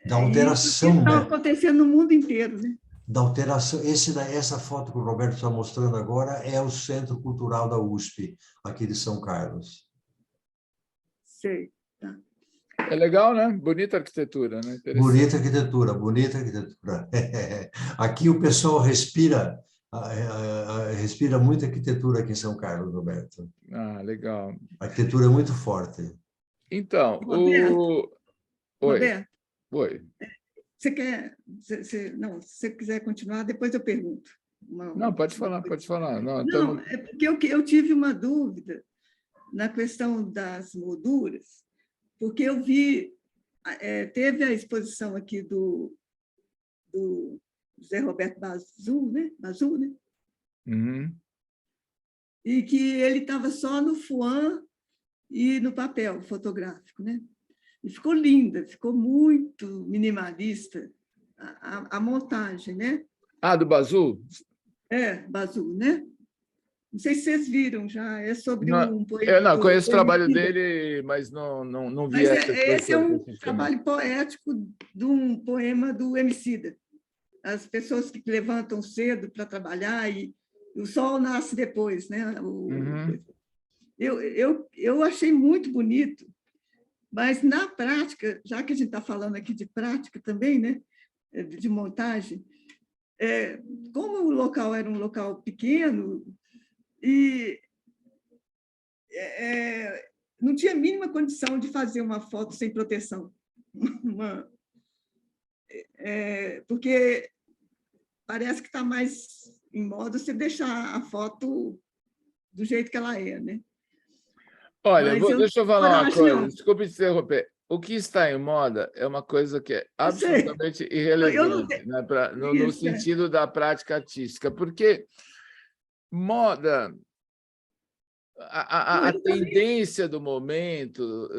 Da alteração, isso está né? acontecendo no mundo inteiro, né? Da alteração. Essa foto que o Roberto está mostrando agora é o Centro Cultural da USP, aqui de São Carlos. Sei. Tá. É legal, né? Bonita arquitetura, né? Bonita arquitetura, bonita arquitetura. Aqui o pessoal respira muita arquitetura aqui em São Carlos, Roberto. Ah, legal. A arquitetura é muito forte. Então, Roberto, Oi. Roberto, Oi. você quer... Não, se você quiser continuar, depois eu pergunto. Não, pode falar, pode falar. Não, é porque eu tive uma dúvida na questão das molduras, porque eu vi, teve a exposição aqui do José Roberto Bazul, né? Uhum. E que ele estava só no fuan e no papel fotográfico, né? E ficou linda, ficou muito minimalista a montagem, né? Ah, do Bazul? Bazul, né? Não sei se vocês viram já, é sobre um poema. Eu não conheço o trabalho dele, mas não vi essa. Esse é um trabalho poético de um poema do Emicida. As pessoas que levantam cedo para trabalhar e o sol nasce depois, né? Eu achei muito bonito, mas na prática, já que a gente está falando aqui de prática também, né? De montagem, como o local era um local pequeno e não tinha a mínima condição de fazer uma foto sem proteção. Porque parece que está mais em moda você deixar a foto do jeito que ela é, né? Olha, deixa eu falar uma coisa, desculpe te interromper. O que está em moda é uma coisa que é absolutamente irrelevante, né? No sentido da prática artística, porque moda, a tendência do momento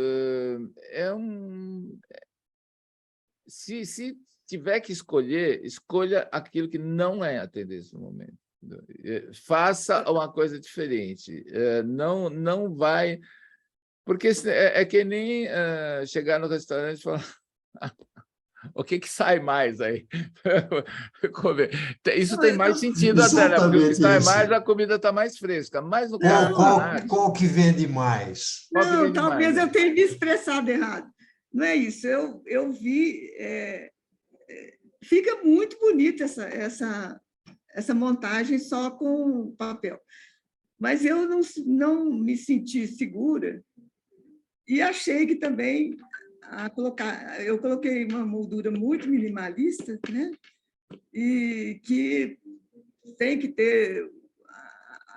se tiver que escolher, escolha aquilo que não é a tendência do momento. Faça uma coisa diferente. Não vai... Porque é que nem chegar no restaurante e falar o que sai mais aí? Isso tem mais sentido até, né? Porque o que sai mais, a comida está mais fresca. Mas no caso qual que vende mais? Não, talvez eu tenha me expressado errado. Não é isso. Eu vi... fica muito bonita essa montagem só com papel. Mas eu não me senti segura E achei que também eu coloquei uma moldura muito minimalista, né? E que tem que ter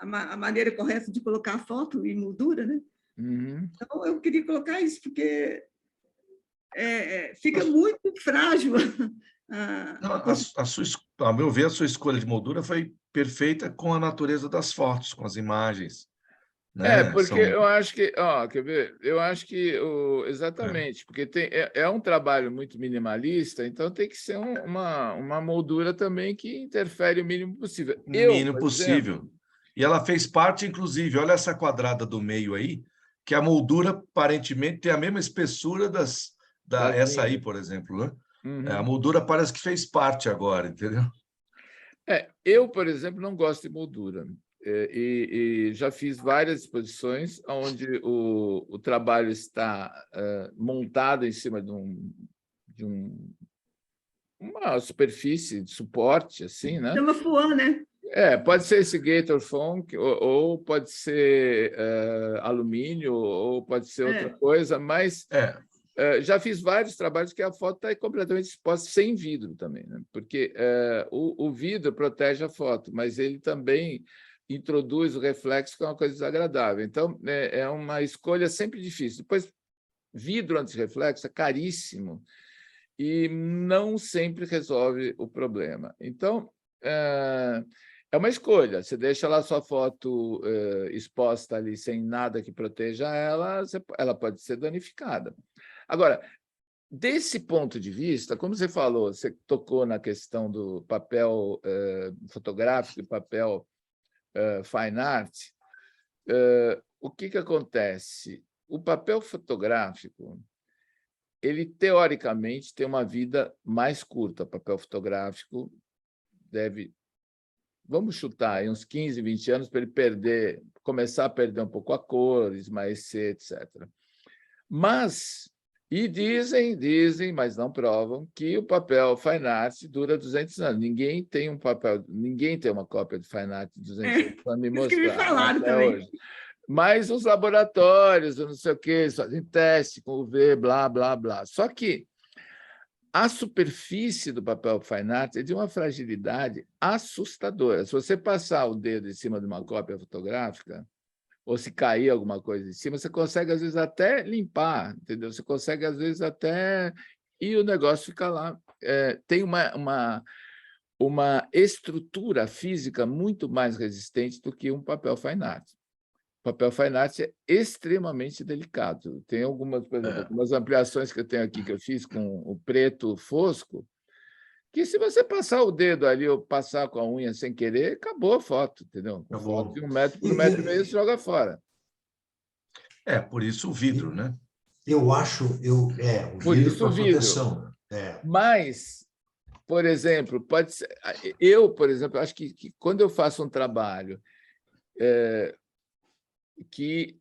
a maneira correta de colocar foto e moldura, né? Uhum. Então, eu queria colocar isso, porque fica muito frágil. Não, ao meu ver, a sua escolha de moldura foi perfeita com a natureza das fotos, com as imagens, né? Porque eu acho que, quer ver? Eu acho que exatamente, porque é um trabalho muito minimalista, então tem que ser uma moldura também que interfere o mínimo possível. Mínimo possível. E ela fez parte, inclusive, olha essa quadrada do meio aí, que a moldura aparentemente tem a mesma espessura essa aí, por exemplo, né? Uhum. A moldura parece que fez parte agora, entendeu? Eu, por exemplo, não gosto de moldura. E já fiz várias exposições onde o trabalho está montado em cima de uma superfície de suporte, assim, né? Chama Fuan, né? Pode ser esse Gator Foam, ou pode ser alumínio, ou pode ser outra coisa, mas já fiz vários trabalhos que a foto está completamente exposta sem vidro também, né? Porque o vidro protege a foto, mas ele também introduz o reflexo, que é uma coisa desagradável. Então, é uma escolha sempre difícil. Depois, vidro antirreflexo é caríssimo e não sempre resolve o problema. Então, é uma escolha. Você deixa lá sua foto exposta ali sem nada que proteja ela pode ser danificada. Agora, desse ponto de vista, como você falou, você tocou na questão do papel fotográfico e papel fine art, o que acontece? O papel fotográfico, ele, teoricamente, tem uma vida mais curta. O papel fotográfico vamos chutar aí uns 15, 20 anos para ele começar a perder um pouco a cor, esmaecer, etc. Mas, dizem, mas não provam, que o papel fine art dura 200 anos. Ninguém tem uma cópia de fine art de 200 anos para me mostrar. Isso que me falaram até também. hoje. Mas os laboratórios, não sei o quê, eles fazem teste com UV, blá, blá, blá. Só que a superfície do papel fine art é de uma fragilidade assustadora. Se você passar o dedo em cima de uma cópia fotográfica, ou se cair alguma coisa em cima, você consegue, às vezes, até limpar, entendeu? Você consegue, às vezes, até... E o negócio fica lá. Tem uma estrutura física muito mais resistente do que um papel fine art. O papel fine art é extremamente delicado. Tem algumas, por exemplo, algumas ampliações que eu tenho aqui, que eu fiz com o preto fosco, que se você passar o dedo ali ou passar com a unha sem querer, acabou a foto, entendeu? Com foto de 1 metro por 1,5 metro, você joga fora. Por isso o vidro, né? Eu acho, o Por vidro isso para o vidro. proteção. Mas, por exemplo, pode ser... Eu, por exemplo, acho que quando eu faço um trabalho que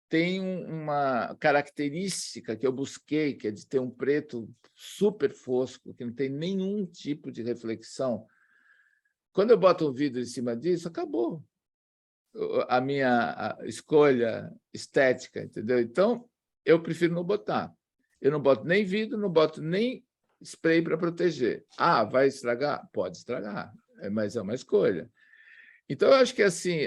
tem uma característica que eu busquei, que é de ter um preto super fosco, que não tem nenhum tipo de reflexão. Quando eu boto um vidro em cima disso, acabou a minha escolha estética, entendeu? Então, eu prefiro não botar. Eu não boto nem vidro, não boto nem spray para proteger. Vai estragar? Pode estragar, mas é uma escolha. Então, eu acho que assim...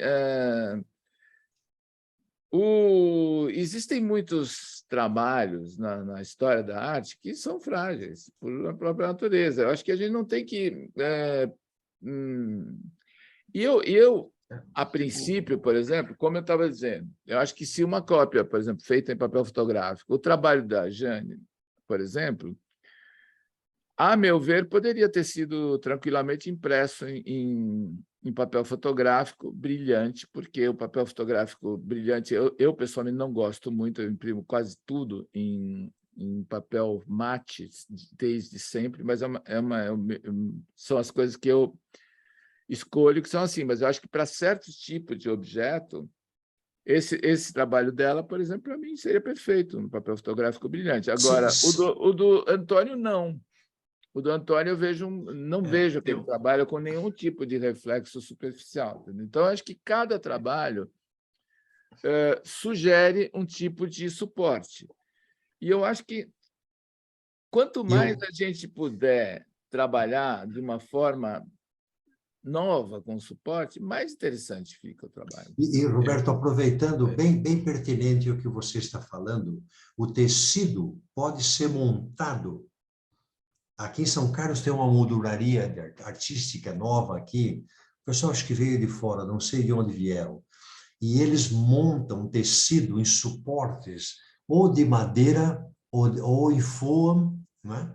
Existem muitos trabalhos na história da arte que são frágeis por a própria natureza. Eu acho que a gente não tem que... Eu, a princípio, por exemplo, como eu estava dizendo, eu acho que se uma cópia, por exemplo, feita em papel fotográfico, o trabalho da Jane, por exemplo, a meu ver, poderia ter sido tranquilamente impresso em papel fotográfico brilhante, porque o papel fotográfico brilhante, eu pessoalmente não gosto muito, eu imprimo quase tudo em papel mate desde sempre, mas são as coisas que eu escolho que são assim, mas eu acho que para certos tipos de objeto, esse trabalho dela, por exemplo, para mim seria perfeito no papel fotográfico brilhante. Agora, o do Antônio, não. O do Antônio eu não vejo que ele trabalha com nenhum tipo de reflexo superficial. Entendeu? Então, acho que cada trabalho sugere um tipo de suporte. E eu acho que quanto mais a gente puder trabalhar de uma forma nova com suporte, mais interessante fica o trabalho. Roberto, aproveitando, bem pertinente o que você está falando, o tecido pode ser montado. Aqui em São Carlos tem uma molduraria artística nova aqui, o pessoal acho que veio de fora, não sei de onde vieram, e eles montam tecido em suportes, ou de madeira, ou em foam, né?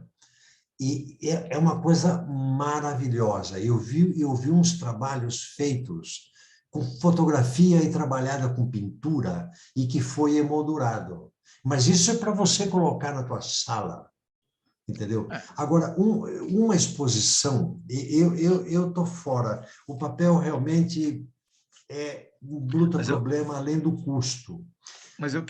E é uma coisa maravilhosa. Eu vi uns trabalhos feitos com fotografia e trabalhada com pintura e que foi emoldurado. Mas isso é para você colocar na tua sala, entendeu? Agora, uma exposição, eu estou fora. O papel realmente é um bruto problema além do custo. Mas eu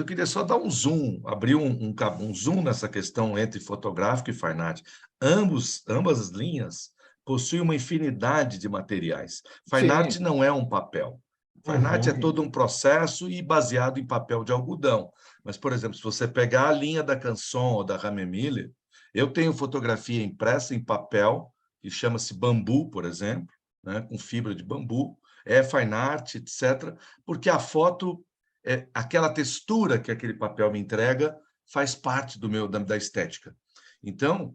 queria só dar um zoom, abrir um zoom nessa questão entre fotográfico e fine art. Ambas as linhas possuem uma infinidade de materiais. Fine art não é um papel. Fine art é todo um processo e baseado em papel de algodão. Mas, por exemplo, se você pegar a linha da Canson ou da Rame Miller, eu tenho fotografia impressa em papel, que chama-se bambu, por exemplo, né, com fibra de bambu, é fine art, etc., porque a foto... aquela textura que aquele papel me entrega faz parte da estética. Então,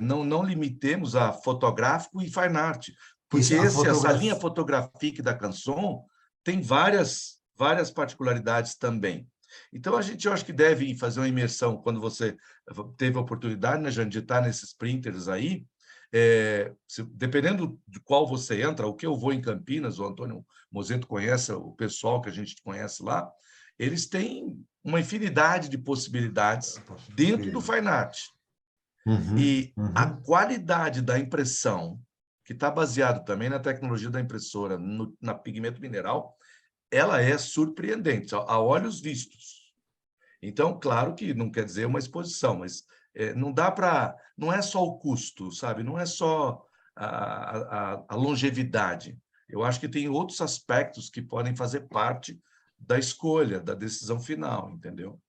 não limitemos a fotográfico e fine art, porque essa linha fotográfica da Canson tem várias particularidades também. Então, eu acho que deve fazer uma imersão, quando você teve a oportunidade, né, Jane, de estar nesses printers aí, dependendo de qual você entra, o que eu vou em Campinas, o Antônio Mosento conhece, o pessoal que a gente conhece lá, eles têm uma infinidade de possibilidades dentro do fine art. A qualidade da impressão, que está baseado também na tecnologia da impressora, na pigmento mineral, ela é surpreendente, a olhos vistos. Então, claro que não quer dizer uma exposição, mas não dá para... Não é só o custo, sabe? Não é só a longevidade. Eu acho que tem outros aspectos que podem fazer parte da escolha, da decisão final, entendeu?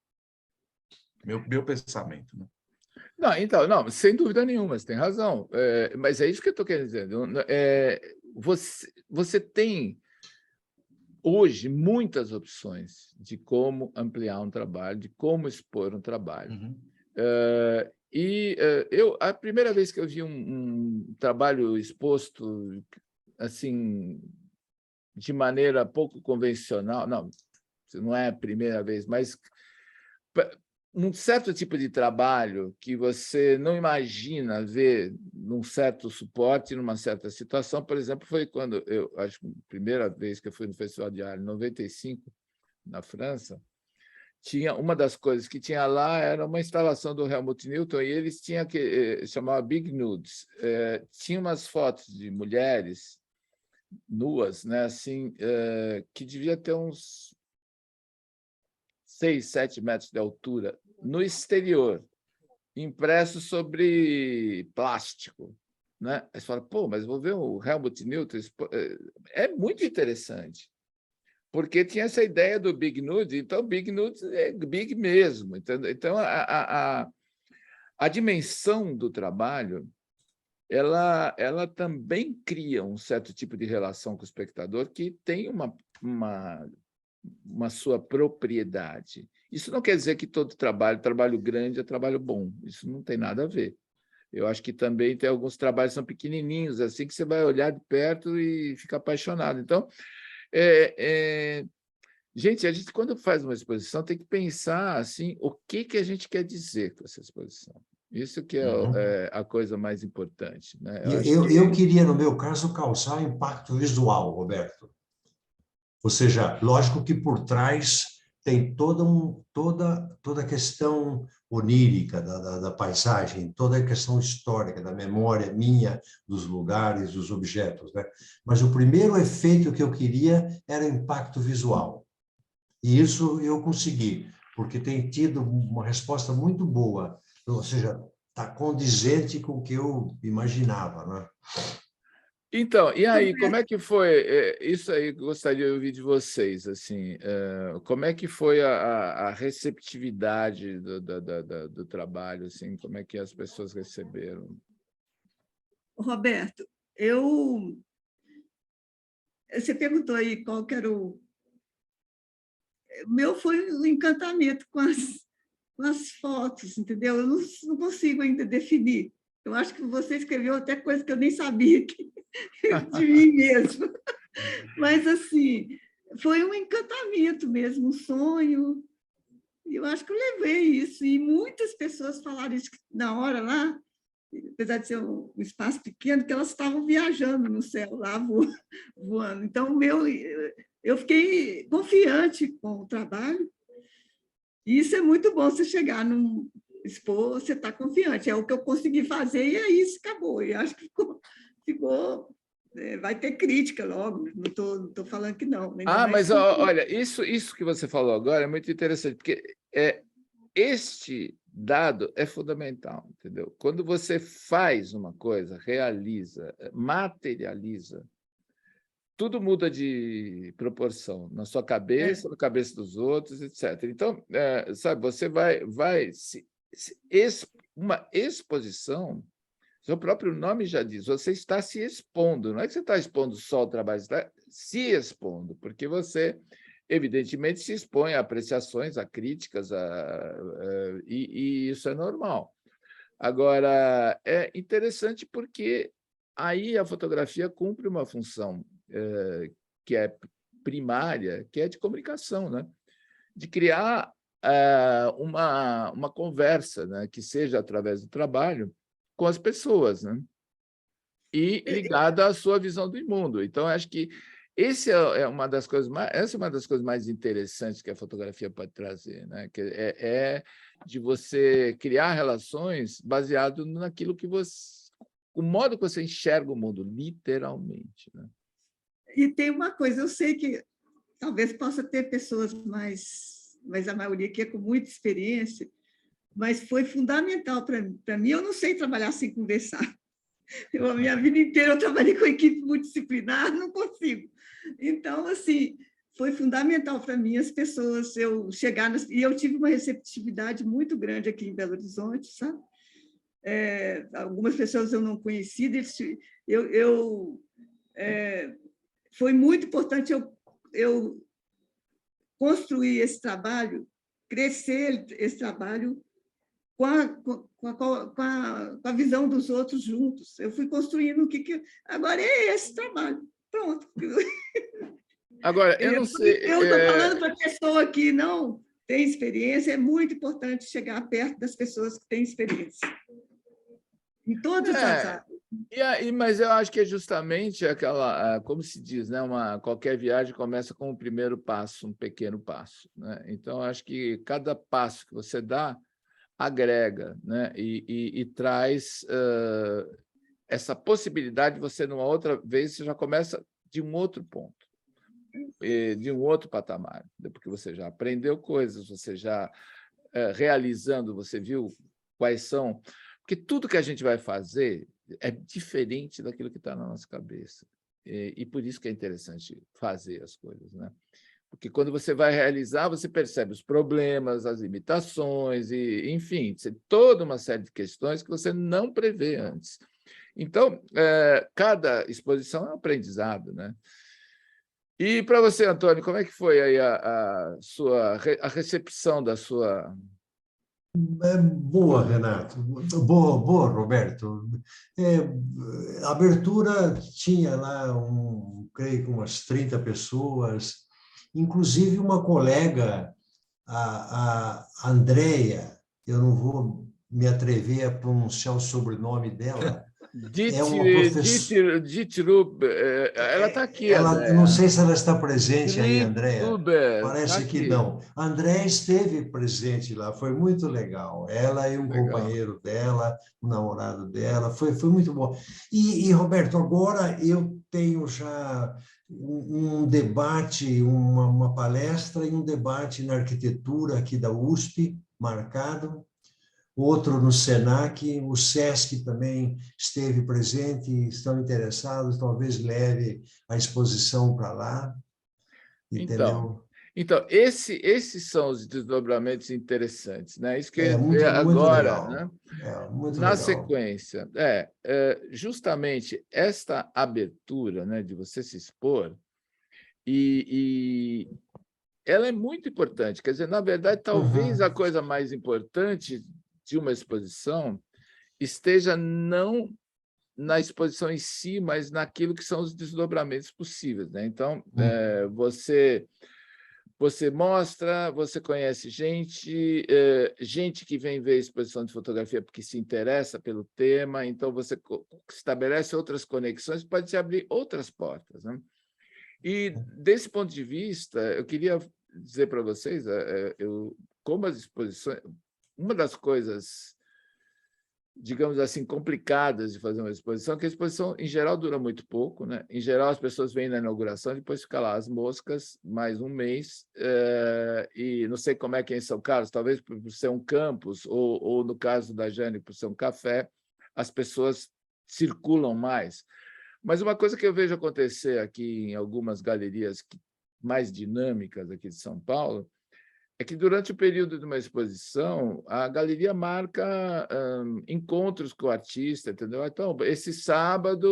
Meu pensamento, né? Não, então, não, sem dúvida nenhuma, você tem razão. Mas é isso que eu estou querendo dizer. Você tem, hoje, muitas opções de como ampliar um trabalho, de como expor um trabalho. A primeira vez que eu vi um trabalho exposto assim, de maneira pouco convencional, não é a primeira vez, mas um certo tipo de trabalho que você não imagina ver num certo suporte, numa certa situação. Por exemplo, foi quando acho que a primeira vez que eu fui no Festival de Arles, em 95, na França, tinha uma das coisas que tinha lá era uma instalação do Helmut Newton, e eles tinham que chamava Big Nudes. Tinha umas fotos de mulheres nuas, né, assim, que devia ter uns 6, 7 metros de altura, no exterior, impresso sobre plástico, né? Aí você fala, pô, mas vou ver o Helmut Newton. É muito interessante, porque tinha essa ideia do Big Nude, então Big Nude é big mesmo. Então, a dimensão do trabalho, ela também cria um certo tipo de relação com o espectador que tem uma sua propriedade. Isso não quer dizer que todo trabalho grande é trabalho bom. Isso não tem nada a ver. Eu acho que também tem alguns trabalhos que são pequenininhos, assim, que você vai olhar de perto e fica apaixonado. Então, gente, a gente, quando faz uma exposição, tem que pensar assim, o que a gente quer dizer com essa exposição. Isso que é a coisa mais importante, né? Eu queria, no meu caso, causar impacto visual, Roberto. Ou seja, lógico que por trás tem toda a questão onírica da paisagem, toda a questão histórica, da memória minha, dos lugares, dos objetos, né? Mas o primeiro efeito que eu queria era impacto visual. E isso eu consegui, porque tem tido uma resposta muito boa. Ou seja, está condizente com o que eu imaginava, né? Então, e aí, como é que foi? Isso aí que eu gostaria de ouvir de vocês, assim, como é que foi a receptividade do trabalho, assim, como é que as pessoas receberam? Roberto, você perguntou aí qual que era o meu foi um encantamento com as fotos, entendeu? Eu não consigo ainda definir. Eu acho que você escreveu até coisa que eu nem sabia de mim mesmo. Mas, assim, foi um encantamento mesmo, um sonho. E eu acho que eu levei isso. E muitas pessoas falaram isso na hora lá, apesar de ser um espaço pequeno, que elas estavam viajando no céu lá, voando. Então, eu fiquei confiante com o trabalho. E isso é muito bom, você chegar num expor, você está confiante. É o que eu consegui fazer e é isso, acabou. E acho que ficou vai ter crítica logo, não estou falando que não. Mas olha, isso que você falou agora é muito interessante, porque este dado é fundamental, entendeu? Quando você faz uma coisa, realiza, materializa, tudo muda de proporção na sua cabeça, na cabeça dos outros, etc. Então, sabe, você vai uma exposição, seu próprio nome já diz, você está se expondo, não é que você está expondo só o trabalho, você está se expondo, porque você, evidentemente, se expõe a apreciações, a críticas, e isso é normal. Agora, é interessante porque aí a fotografia cumpre uma função que é primária, que é de comunicação, né? De criar uma conversa, né? Que seja através do trabalho com as pessoas, né? E ligada à sua visão do mundo. Então, acho que essa é uma das coisas mais interessantes que a fotografia pode trazer, né? Que é de você criar relações baseado naquilo que o modo que você enxerga o mundo, literalmente, né? E tem uma coisa, eu sei que talvez possa ter pessoas mas a maioria que é com muita experiência, mas foi fundamental para mim. Eu não sei trabalhar sem conversar. A minha vida inteira eu trabalhei com equipe multidisciplinar, não consigo. Então, assim, foi fundamental para mim as pessoas, eu e eu tive uma receptividade muito grande aqui em Belo Horizonte, sabe? Algumas pessoas eu não conhecia, foi muito importante eu construir esse trabalho, crescer esse trabalho com a visão dos outros juntos. Eu fui construindo agora é esse trabalho. Pronto. Agora, eu não sei... Eu estou falando para a pessoa que não tem experiência, é muito importante chegar perto das pessoas que têm experiência. Em todas as áreas. Mas eu acho que é justamente aquela, como se diz, né? Qualquer viagem começa com um primeiro passo, um pequeno passo, né? Então, acho que cada passo que você dá agrega, né? E traz essa possibilidade de você, numa outra vez, você já começa de um outro ponto, de um outro patamar, porque você já aprendeu coisas, você já realizando, você viu quais são... Porque tudo que a gente vai fazer é diferente daquilo que está na nossa cabeça. E por isso que é interessante fazer as coisas, né? Porque quando você vai realizar, você percebe os problemas, as limitações, enfim, toda uma série de questões que você não prevê antes. Então, cada exposição é um aprendizado, né? E para você, Antônio, como é que foi aí a recepção da sua... Boa, Renato. Boa, Roberto. A abertura tinha lá, creio que umas 30 pessoas, inclusive uma colega, a Andréia, eu não vou me atrever a pronunciar o sobrenome dela, é uma professora... Ela está aqui, eu não sei se ela está presente aí, Andréia. Parece tá que não. A Andréia esteve presente lá, foi muito legal. Ela e um companheiro dela, um namorado dela, foi muito bom. E, Roberto, agora eu tenho já um debate, uma palestra e um debate na arquitetura aqui da USP, marcado, outro no SENAC, o SESC também esteve presente, estão interessados, talvez leve a exposição para lá, entendeu? Então esses são os desdobramentos interessantes, né? Isso que eu ia Muito, dizer muito agora, legal. né? Muito Na legal. sequência, justamente esta abertura, né, de você se expor, e ela é muito importante. Quer dizer, na verdade, talvez a coisa mais importante de uma exposição esteja não na exposição em si, mas naquilo que são os desdobramentos possíveis, né? Então, você mostra, você conhece gente, gente que vem ver a exposição de fotografia porque se interessa pelo tema, então você estabelece outras conexões, pode te abrir outras portas, né? E, desse ponto de vista, eu queria dizer para vocês, como as exposições, uma das coisas, digamos assim, complicadas de fazer uma exposição, que a exposição, em geral, dura muito pouco, né? Em geral, as pessoas vêm na inauguração, depois fica lá as moscas, mais um mês, e não sei como é que é em São Carlos, talvez por ser um campus, ou no caso da Jane, por ser um café, as pessoas circulam mais. Mas uma coisa que eu vejo acontecer aqui em algumas galerias mais dinâmicas aqui de São Paulo é que, durante o período de uma exposição, a galeria marca encontros com o artista, entendeu? Então, esse sábado,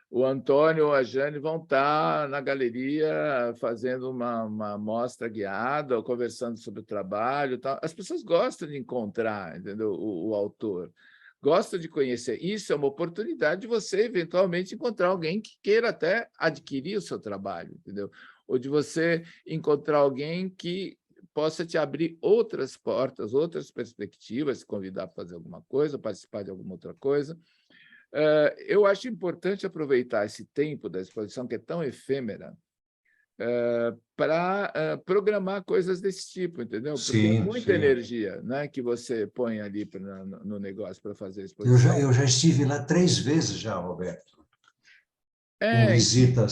o Antônio ou a Jane vão estar na galeria fazendo uma mostra guiada ou conversando sobre o trabalho. Tal. As pessoas gostam de encontrar, entendeu? O autor. Gosta de conhecer. Isso é uma oportunidade de você, eventualmente, encontrar alguém que queira até adquirir o seu trabalho, entendeu? Ou de você encontrar alguém que possa te abrir outras portas, outras perspectivas, convidar para fazer alguma coisa, participar de alguma outra coisa. Eu acho importante aproveitar esse tempo da exposição, que é tão efêmera, para programar coisas desse tipo, entendeu? Porque é muita energia, né, que você põe ali no negócio para fazer a exposição. Eu já estive lá 3 vezes já, Roberto,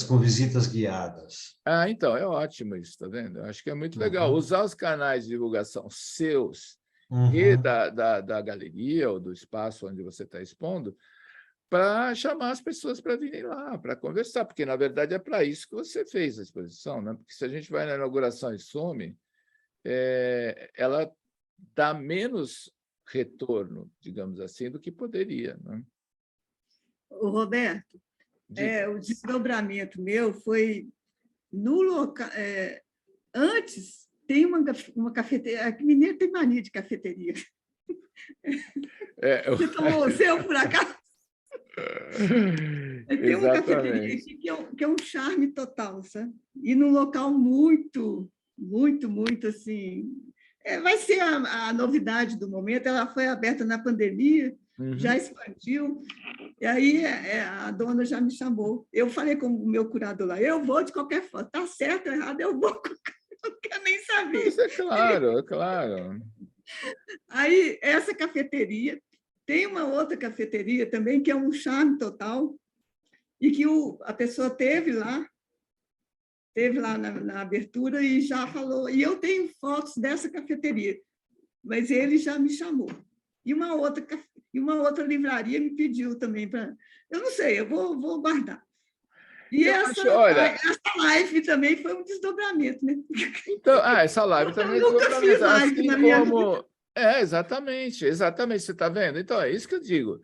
com visitas guiadas. Então, é ótimo isso, está vendo? Eu acho que é muito legal. Usar os canais de divulgação seus e da galeria ou do espaço onde você está expondo, para chamar as pessoas para virem lá, para conversar, porque, na verdade, é para isso que você fez a exposição, né? Porque se a gente vai na inauguração e some, ela dá menos retorno, digamos assim, do que poderia, né? O Roberto, o desdobramento meu foi no local... antes, tem uma cafeteria... A Mineiro tem mania de cafeteria. Você tomou o seu, por acaso? Tem uma cafeteria aqui que é um charme total, sabe? E num local muito, muito, muito assim... vai ser a novidade do momento. Ela foi aberta na pandemia, já expandiu. E aí a dona já me chamou. Eu falei com o meu curador lá, eu vou de qualquer forma. Está certo ou errado, eu vou. Não quero nem saber. Isso é claro, é claro. Aí, essa cafeteria... Tem uma outra cafeteria também, que é um charme total, e que a pessoa teve lá na abertura e já falou. E eu tenho fotos dessa cafeteria, mas ele já me chamou. E uma outra livraria me pediu também para... Eu não sei, eu vou guardar. E essa live também foi um desdobramento, né? Então, essa live também é um desdobramento. Nunca fiz live na minha vida. Exatamente. Você está vendo? Então, é isso que eu digo.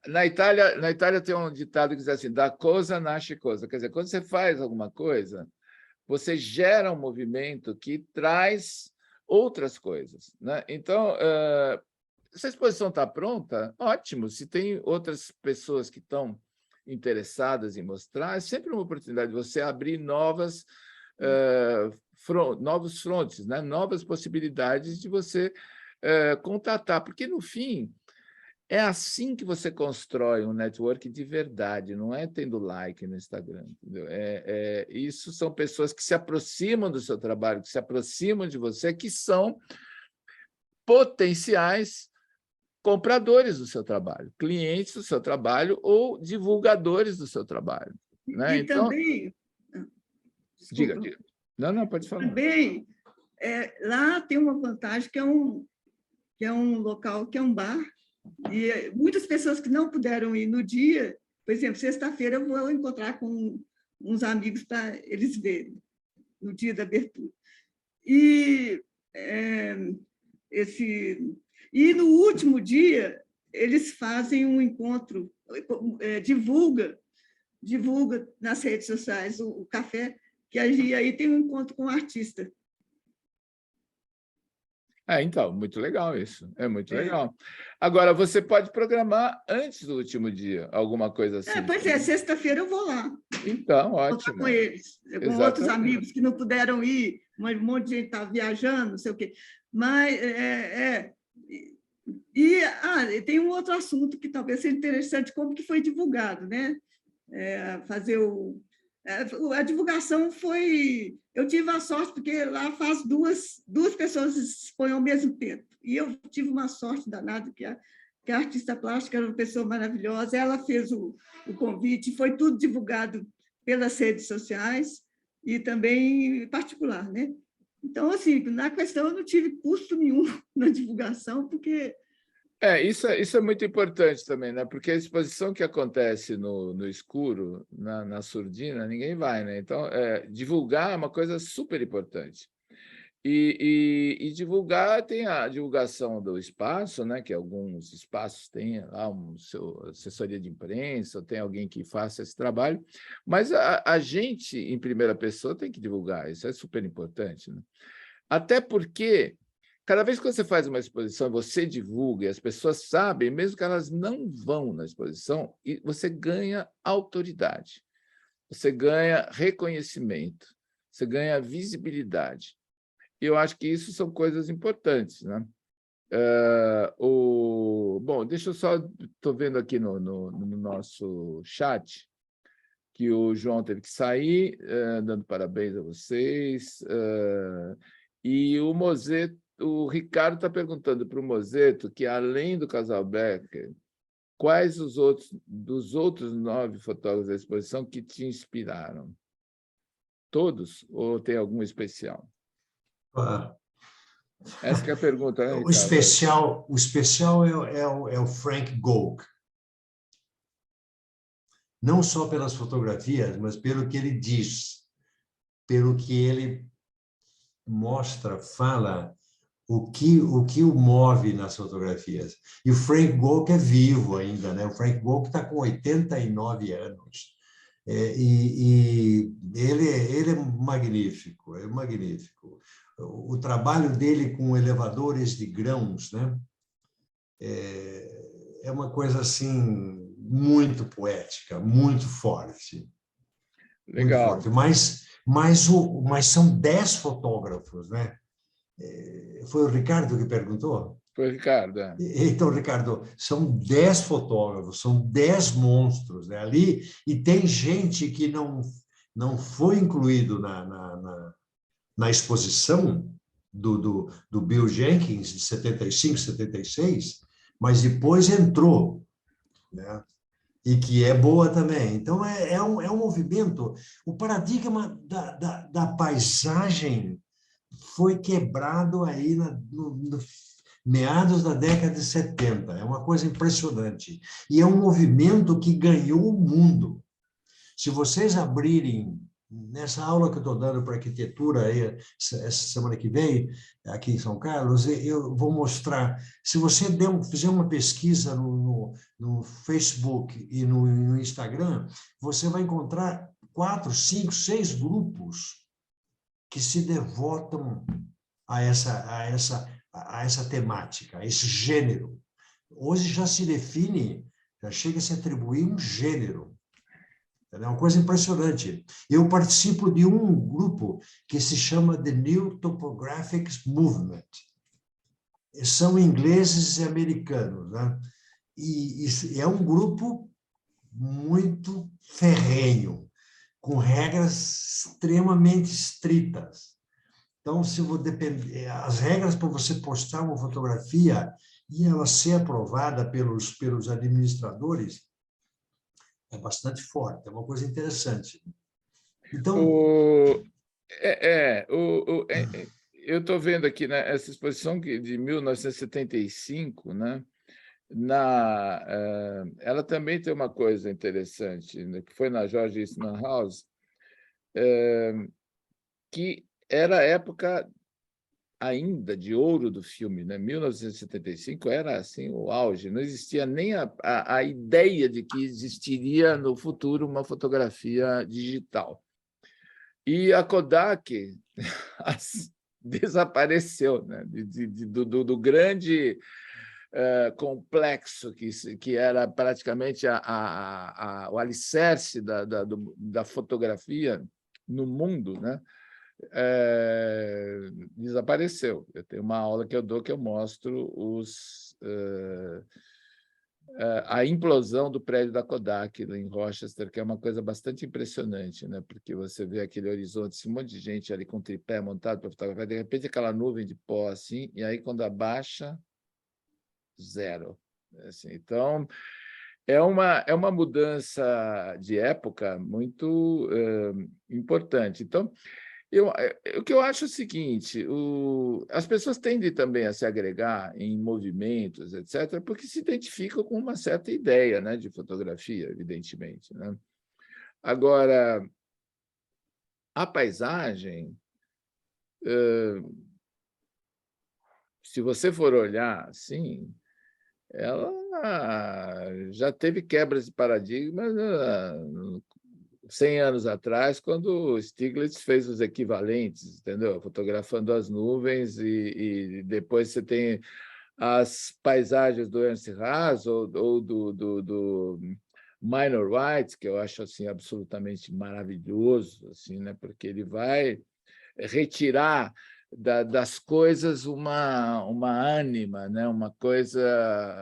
Na Itália tem um ditado que diz assim, da cosa nasce cosa. Quer dizer, quando você faz alguma coisa, você gera um movimento que traz outras coisas, né? Então, se a exposição está pronta, ótimo. Se tem outras pessoas que estão interessadas em mostrar, é sempre uma oportunidade de você abrir novos frontes, né? Novas possibilidades de você contatar, porque, no fim, é assim que você constrói um network de verdade, não é tendo like no Instagram, entendeu? Isso são pessoas que se aproximam do seu trabalho, que se aproximam de você, que são potenciais compradores do seu trabalho, clientes do seu trabalho ou divulgadores do seu trabalho, né? E então, também... Diga. Não, pode falar. Também lá tem uma vantagem que é um local, que é um bar, e muitas pessoas que não puderam ir no dia, por exemplo, sexta-feira eu vou encontrar com uns amigos para eles verem, no dia da abertura. E no último dia, eles fazem um encontro, divulga nas redes sociais o café, que aí tem um encontro com o artista. Então, muito legal isso. É muito legal. Agora, você pode programar antes do último dia, alguma coisa assim. Pois sexta-feira eu vou lá. Então, Vou ótimo. estar com eles, com outros amigos que não puderam ir, um monte de gente está viajando, não sei o quê. Mas, tem um outro assunto que talvez seja interessante, como que foi divulgado, né? A divulgação foi... Eu tive a sorte, porque lá faz duas pessoas expõem ao mesmo tempo. E eu tive uma sorte danada, que a artista plástica era uma pessoa maravilhosa, ela fez o convite, foi tudo divulgado pelas redes sociais e também particular, né? Então, assim, na questão, eu não tive custo nenhum na divulgação, porque... Isso é muito importante também, né? Porque a exposição que acontece no escuro, na surdina, ninguém vai, né? Então, divulgar é uma coisa super importante. E divulgar, tem a divulgação do espaço, né? Que alguns espaços têm lá assessoria de imprensa, tem alguém que faça esse trabalho, mas a gente, em primeira pessoa, tem que divulgar, isso é super importante, né? Até porque... Cada vez que você faz uma exposição, você divulga, e as pessoas sabem, mesmo que elas não vão na exposição, e você ganha autoridade, você ganha reconhecimento, você ganha visibilidade. E eu acho que isso são coisas importantes, né? Bom, deixa eu só... Estou vendo aqui no nosso chat que o João teve que sair, dando parabéns a vocês. E o Ricardo está perguntando para o Mozeto que, além do casal Becker, quais dos outros 9 fotógrafos da exposição que te inspiraram? Todos? Ou tem algum especial? Essa que é a pergunta, né, Ricardo? O especial é o Frank Gogh. Não só pelas fotografias, mas pelo que ele diz, pelo que ele mostra, fala, o que o move nas fotografias. E o Frank Gogh é vivo ainda, né? O Frank Gogh está com 89 anos. E ele é magnífico, é magnífico. O trabalho dele com elevadores de grãos, né? É uma coisa assim muito poética, muito forte. Legal. Muito forte. Mas são 10 fotógrafos, né? Foi o Ricardo que perguntou? Foi o Ricardo. Então, Ricardo, são 10 fotógrafos, são 10 monstros, né, ali, e tem gente que não foi incluído na exposição do Bill Jenkins, de 75, 76, mas depois entrou, né? E que é boa também. Então, é um movimento. O paradigma da paisagem foi quebrado aí no meados da década de 70. É uma coisa impressionante. E é um movimento que ganhou o mundo. Se vocês abrirem, nessa aula que eu estou dando para arquitetura aí, essa semana que vem, aqui em São Carlos, eu vou mostrar. Se você fizer uma pesquisa no Facebook e no Instagram, você vai encontrar 4, 5, 6 grupos que se devotam a essa temática, a esse gênero. Hoje já se define, já chega a se atribuir um gênero. É uma coisa impressionante. Eu participo de um grupo que se chama The New Topographic Movement. São ingleses e americanos, né? E é um grupo muito ferrenho, com regras extremamente estritas. Então, as regras para você postar uma fotografia e ela ser aprovada pelos administradores é bastante forte, é uma coisa interessante. Então, eu estou vendo aqui, né, essa exposição de 1975, né, ela também tem uma coisa interessante, né, que foi na George Eastman House, que era a época ainda de ouro do filme, né? 1975 era assim o auge, não existia nem a ideia de que existiria no futuro uma fotografia digital. E a Kodak desapareceu, né? do grande complexo que era praticamente o alicerce da fotografia no mundo, né? Desapareceu. Eu tenho uma aula que eu dou que eu mostro a implosão do prédio da Kodak em Rochester, que é uma coisa bastante impressionante, né? Porque você vê aquele horizonte, esse monte de gente ali com tripé montado para fotografar, de repente aquela nuvem de pó assim, e aí quando abaixa, zero. Assim, então, é uma mudança de época muito importante. Então, o que eu acho é o seguinte, as pessoas tendem também a se agregar em movimentos, etc., porque se identificam com uma certa ideia, né, de fotografia, evidentemente, né? Agora, a paisagem, se você for olhar assim, ela já teve quebras de paradigmas 100 anos atrás, quando Stiglitz fez os equivalentes, entendeu? Fotografando as nuvens, e depois você tem as paisagens do Ernst Haas ou do Minor White, que eu acho assim absolutamente maravilhoso, assim, né? Porque ele vai retirar das coisas uma ânima, né? Uma coisa,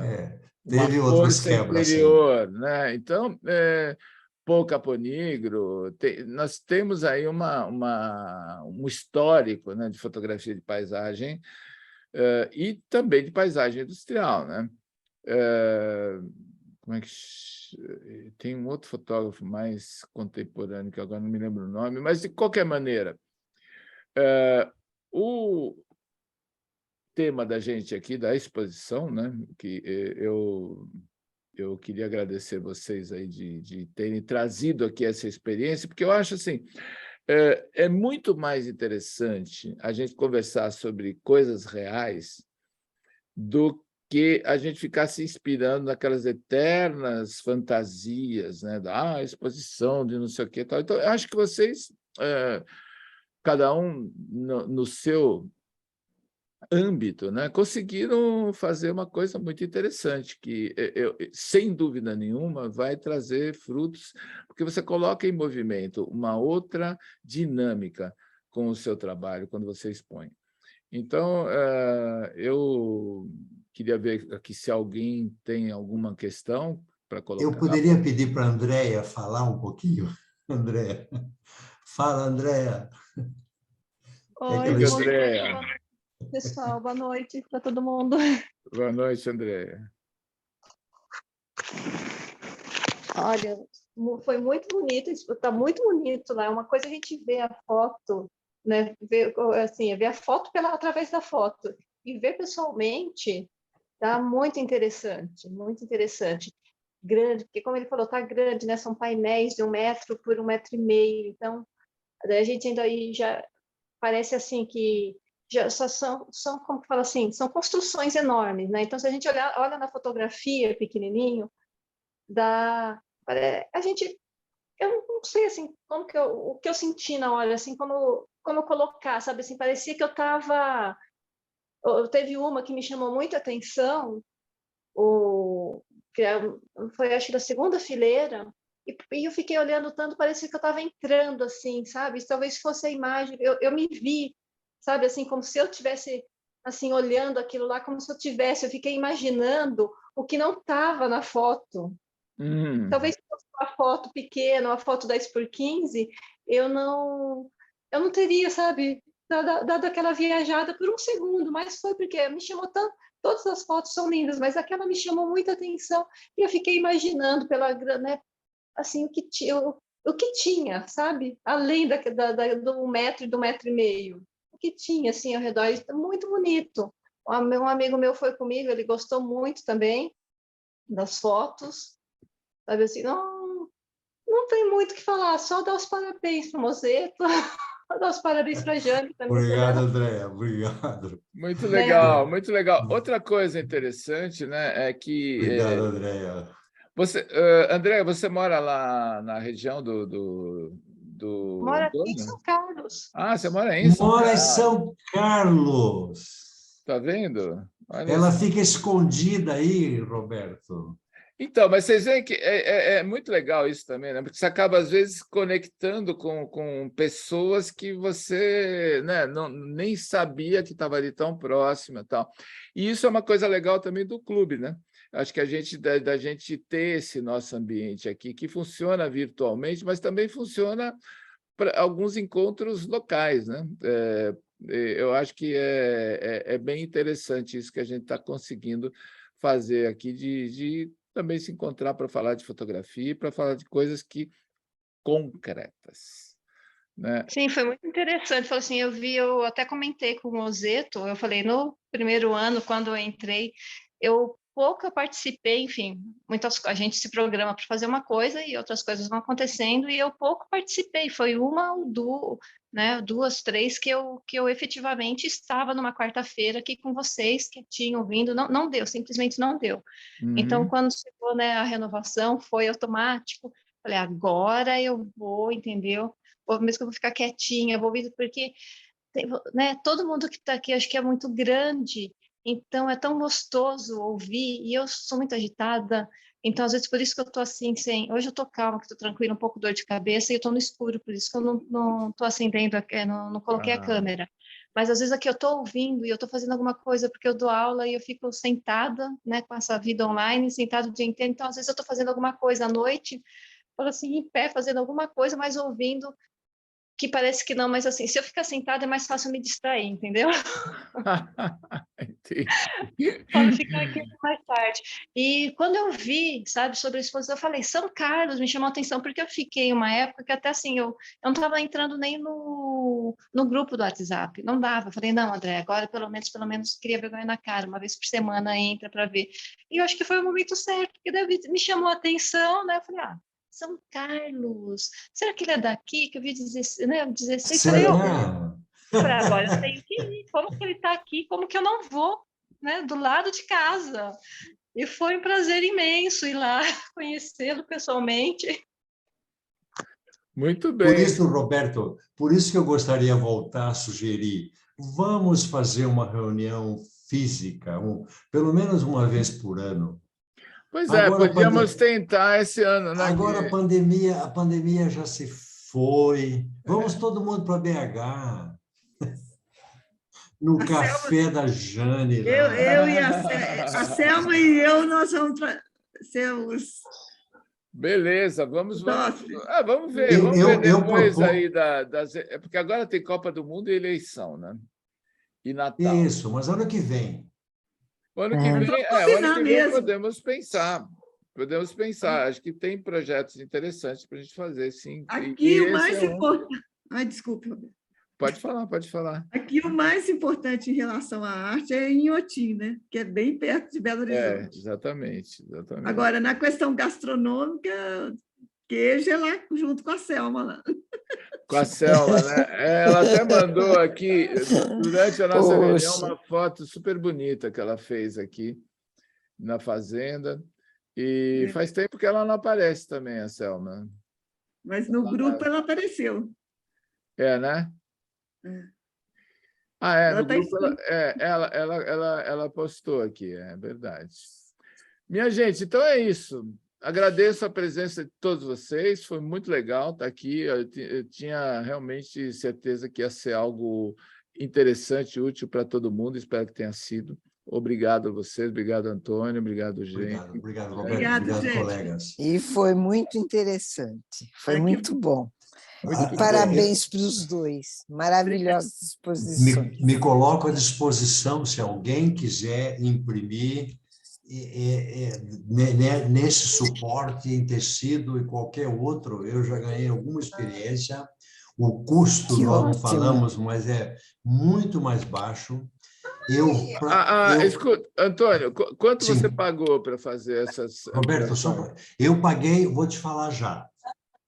uma Teve outras força quebras, sim. interior, né? Então, Paul Caponiegro, nós temos aí um histórico, né, de fotografia de paisagem e também de paisagem industrial, né? Como é que tem um outro fotógrafo mais contemporâneo que agora não me lembro o nome, mas de qualquer maneira, o tema da gente aqui da exposição, né, que eu queria agradecer vocês aí de terem trazido aqui essa experiência, porque eu acho assim, é muito mais interessante a gente conversar sobre coisas reais do que a gente ficar se inspirando naquelas eternas fantasias, né, da exposição de não sei o que, tal. Então, eu acho que vocês, cada um no seu âmbito, né, conseguiram fazer uma coisa muito interessante, que, sem dúvida nenhuma, vai trazer frutos, porque você coloca em movimento uma outra dinâmica com o seu trabalho, quando você expõe. Então, eu queria ver aqui se alguém tem alguma questão para colocar. Eu poderia pedir para a Andréia falar um pouquinho? Andréia. Fala, Andréia. Oi, Andréia. pessoal, boa noite para todo mundo. Boa noite, Andréia. Olha, foi muito bonito, está muito bonito lá. Uma coisa a gente vê a foto, né? Ver a foto através da foto e ver pessoalmente, tá muito interessante, muito interessante. Grande, porque como ele falou, tá grande, né? São painéis de 1 metro por 1,5 metro, então a gente ainda aí já parece assim que já são como que fala assim, são construções enormes, né? Então, se a gente olha na fotografia pequenininho, a gente, eu não sei assim, o que eu senti na hora, assim, como colocar, sabe, assim, parecia que teve uma que me chamou muita atenção, que foi, acho que da segunda fileira, e eu fiquei olhando tanto, parecia que eu estava entrando, assim, sabe? Talvez fosse a imagem, eu me vi, sabe, assim, como se eu tivesse, assim, olhando aquilo lá, como se eu fiquei imaginando o que não estava na foto. Talvez fosse uma foto pequena, uma foto 10x15, eu não teria, sabe, dado aquela viajada por um segundo, mas foi porque me chamou tanto. Todas as fotos são lindas, mas aquela me chamou muita atenção e eu fiquei imaginando né, assim, o que tinha, sabe? Além do 1 metro e do 1,5 metro. o que tinha assim ao redor, e muito bonito. Um amigo meu foi comigo, ele gostou muito também das fotos, sabe assim, não tem muito o que falar, só dar os parabéns para o Mozeto, dar os parabéns para a Jane também. Obrigado, Andréa, obrigado. Muito Né? legal, muito legal. Outra coisa interessante, né, é que Obrigado, Andréa. você, André, você mora lá na região do Mora aqui em Antônio? São Carlos. Ah, você mora em São Mora em Carlos. São Carlos. Tá vendo? Olha Ela só. fica escondida aí, Roberto. Então, mas vocês veem que é muito legal isso também, né? Porque você acaba, às vezes, conectando com pessoas que você, né, nem sabia que estava ali tão próxima e tal. E isso é uma coisa legal também do clube, né? Acho que da gente ter esse nosso ambiente aqui, que funciona virtualmente, mas também funciona para alguns encontros locais, né? Eu acho que é bem interessante isso que a gente está conseguindo fazer aqui, de também se encontrar para falar de fotografia e para falar de coisas concretas, né? Sim, foi muito interessante. Falei assim, eu até comentei com o Mozeto, eu falei, no primeiro ano, quando eu entrei, eu participei, enfim, a gente se programa para fazer uma coisa e outras coisas vão acontecendo, e eu pouco participei, foi uma ou duas, três que eu efetivamente estava numa quarta-feira aqui com vocês, quietinho, ouvindo, não deu, simplesmente não deu. Então, quando chegou, né, a renovação, foi automático, falei, agora eu vou, entendeu? Mesmo que eu vou ficar quietinha, vou ouvir, porque né, todo mundo que está aqui acho que é muito grande, então é tão gostoso ouvir, e eu sou muito agitada, então às vezes por isso que eu estou assim, hoje eu estou calma, que estou tranquila, um pouco dor de cabeça, e eu estou no escuro, por isso que eu não estou acendendo, não coloquei a câmera. Mas às vezes aqui eu estou ouvindo e eu estou fazendo alguma coisa, porque eu dou aula e eu fico sentada, né, com essa vida online, sentada o dia inteiro, então às vezes eu estou fazendo alguma coisa à noite, falo assim, em pé, fazendo alguma coisa, mas ouvindo, que parece que não, mas assim, se eu ficar sentada é mais fácil me distrair, entendeu? Entendi. Para ficar aqui mais tarde. E quando eu vi, sabe, sobre a exposição, eu falei, São Carlos me chamou a atenção, porque eu fiquei uma época que até assim, eu não estava entrando nem no grupo do WhatsApp, não dava. Eu falei, não, André, agora pelo menos queria vergonha na cara, uma vez por semana entra para ver. E eu acho que foi o momento certo, porque daí me chamou a atenção, né? Eu falei, São Carlos, será que ele é daqui? Que eu vi 16, né? 16, falei, agora eu tenho que ir, como que ele está aqui, como que eu não vou, né? Do lado de casa. E foi um prazer imenso ir lá conhecê-lo pessoalmente. Muito bem. Por isso, Roberto, por isso que eu gostaria de voltar a sugerir, vamos fazer uma reunião física, pelo menos uma vez por ano. Pois é, Agora, podíamos tentar esse ano, né? Agora a pandemia já se foi. Vamos todo mundo para BH. No café da Jane. Eu e a Selma e eu, nós vamos ser os... Beleza, vamos ver. Vamos ver depois aí porque agora tem Copa do Mundo e eleição, né? E Natal. Isso, mas ano que vem. O ano que vem podemos pensar. Podemos pensar. Acho que tem projetos interessantes para a gente fazer, sim. Aqui o mais importante... desculpe, Roberto. Pode falar. Aqui o mais importante em relação à arte é em Inhotim, né? Que é bem perto de Belo Horizonte. Exatamente. Agora, na questão gastronômica, queijo é lá junto com a Selma. Lá. Com a Selma, né? Ela até mandou aqui, durante a nossa reunião, uma foto super bonita que ela fez aqui na fazenda. E faz tempo que ela não aparece também, a Selma. Mas no grupo ela apareceu. Né? No grupo ela postou aqui, é verdade. Minha gente, então é isso. Agradeço a presença de todos vocês, foi muito legal estar aqui. Eu tinha realmente certeza que ia ser algo interessante, útil para todo mundo, espero que tenha sido. Obrigado a vocês, obrigado, Antônio, obrigado, gente. Obrigado, Roberto, obrigado, colegas. E foi muito interessante, foi muito bom. E parabéns para os dois, maravilhosas exposições. Me coloco à disposição, se alguém quiser imprimir nesse suporte em tecido e qualquer outro, eu já ganhei alguma experiência. O custo Que nós não ótimo. falamos, mas é muito mais baixo. Escuta, Antônio, quanto você Sim. pagou para fazer essas Roberto, ampliações? eu paguei, vou te falar já,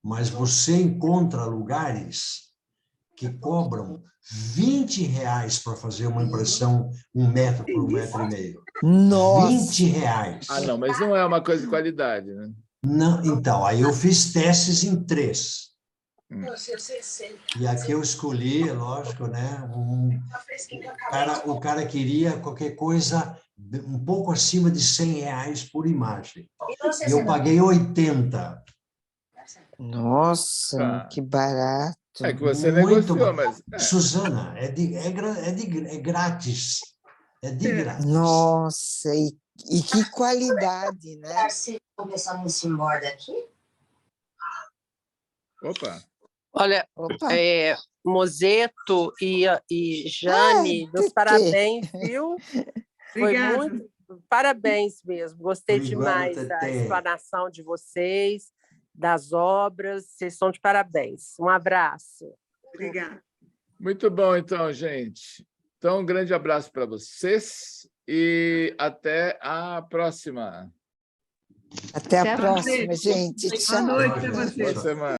mas você encontra lugares que cobram R$ 20 para fazer uma impressão 1 metro por 1,5 metro. Nossa! R$ 20. Não, mas não é uma coisa de qualidade, né? Não, então, aí eu fiz testes em 3. E aqui eu escolhi, lógico, né? O cara queria qualquer coisa um pouco acima de R$ 100 por imagem. E eu paguei 80. Nossa, Tá. que barato. É que você Muito negociou, barato. mas... Suzana, é grátis. É de grátis. Nossa, e que qualidade, né? Começamos embora aqui? Opa! Olha, Opa! Mozeto e Jane, meus parabéns, viu? Foi Obrigada. muito... Parabéns mesmo, gostei Obrigado, demais da Tetê. explanação de vocês, das obras, vocês estão de parabéns. Um abraço. Obrigada. Muito bom, então, gente. Então, um grande abraço para vocês e até a próxima. Até a Até a próxima, próxima. gente. Boa Tchau. noite para Boa vocês. Boa semana.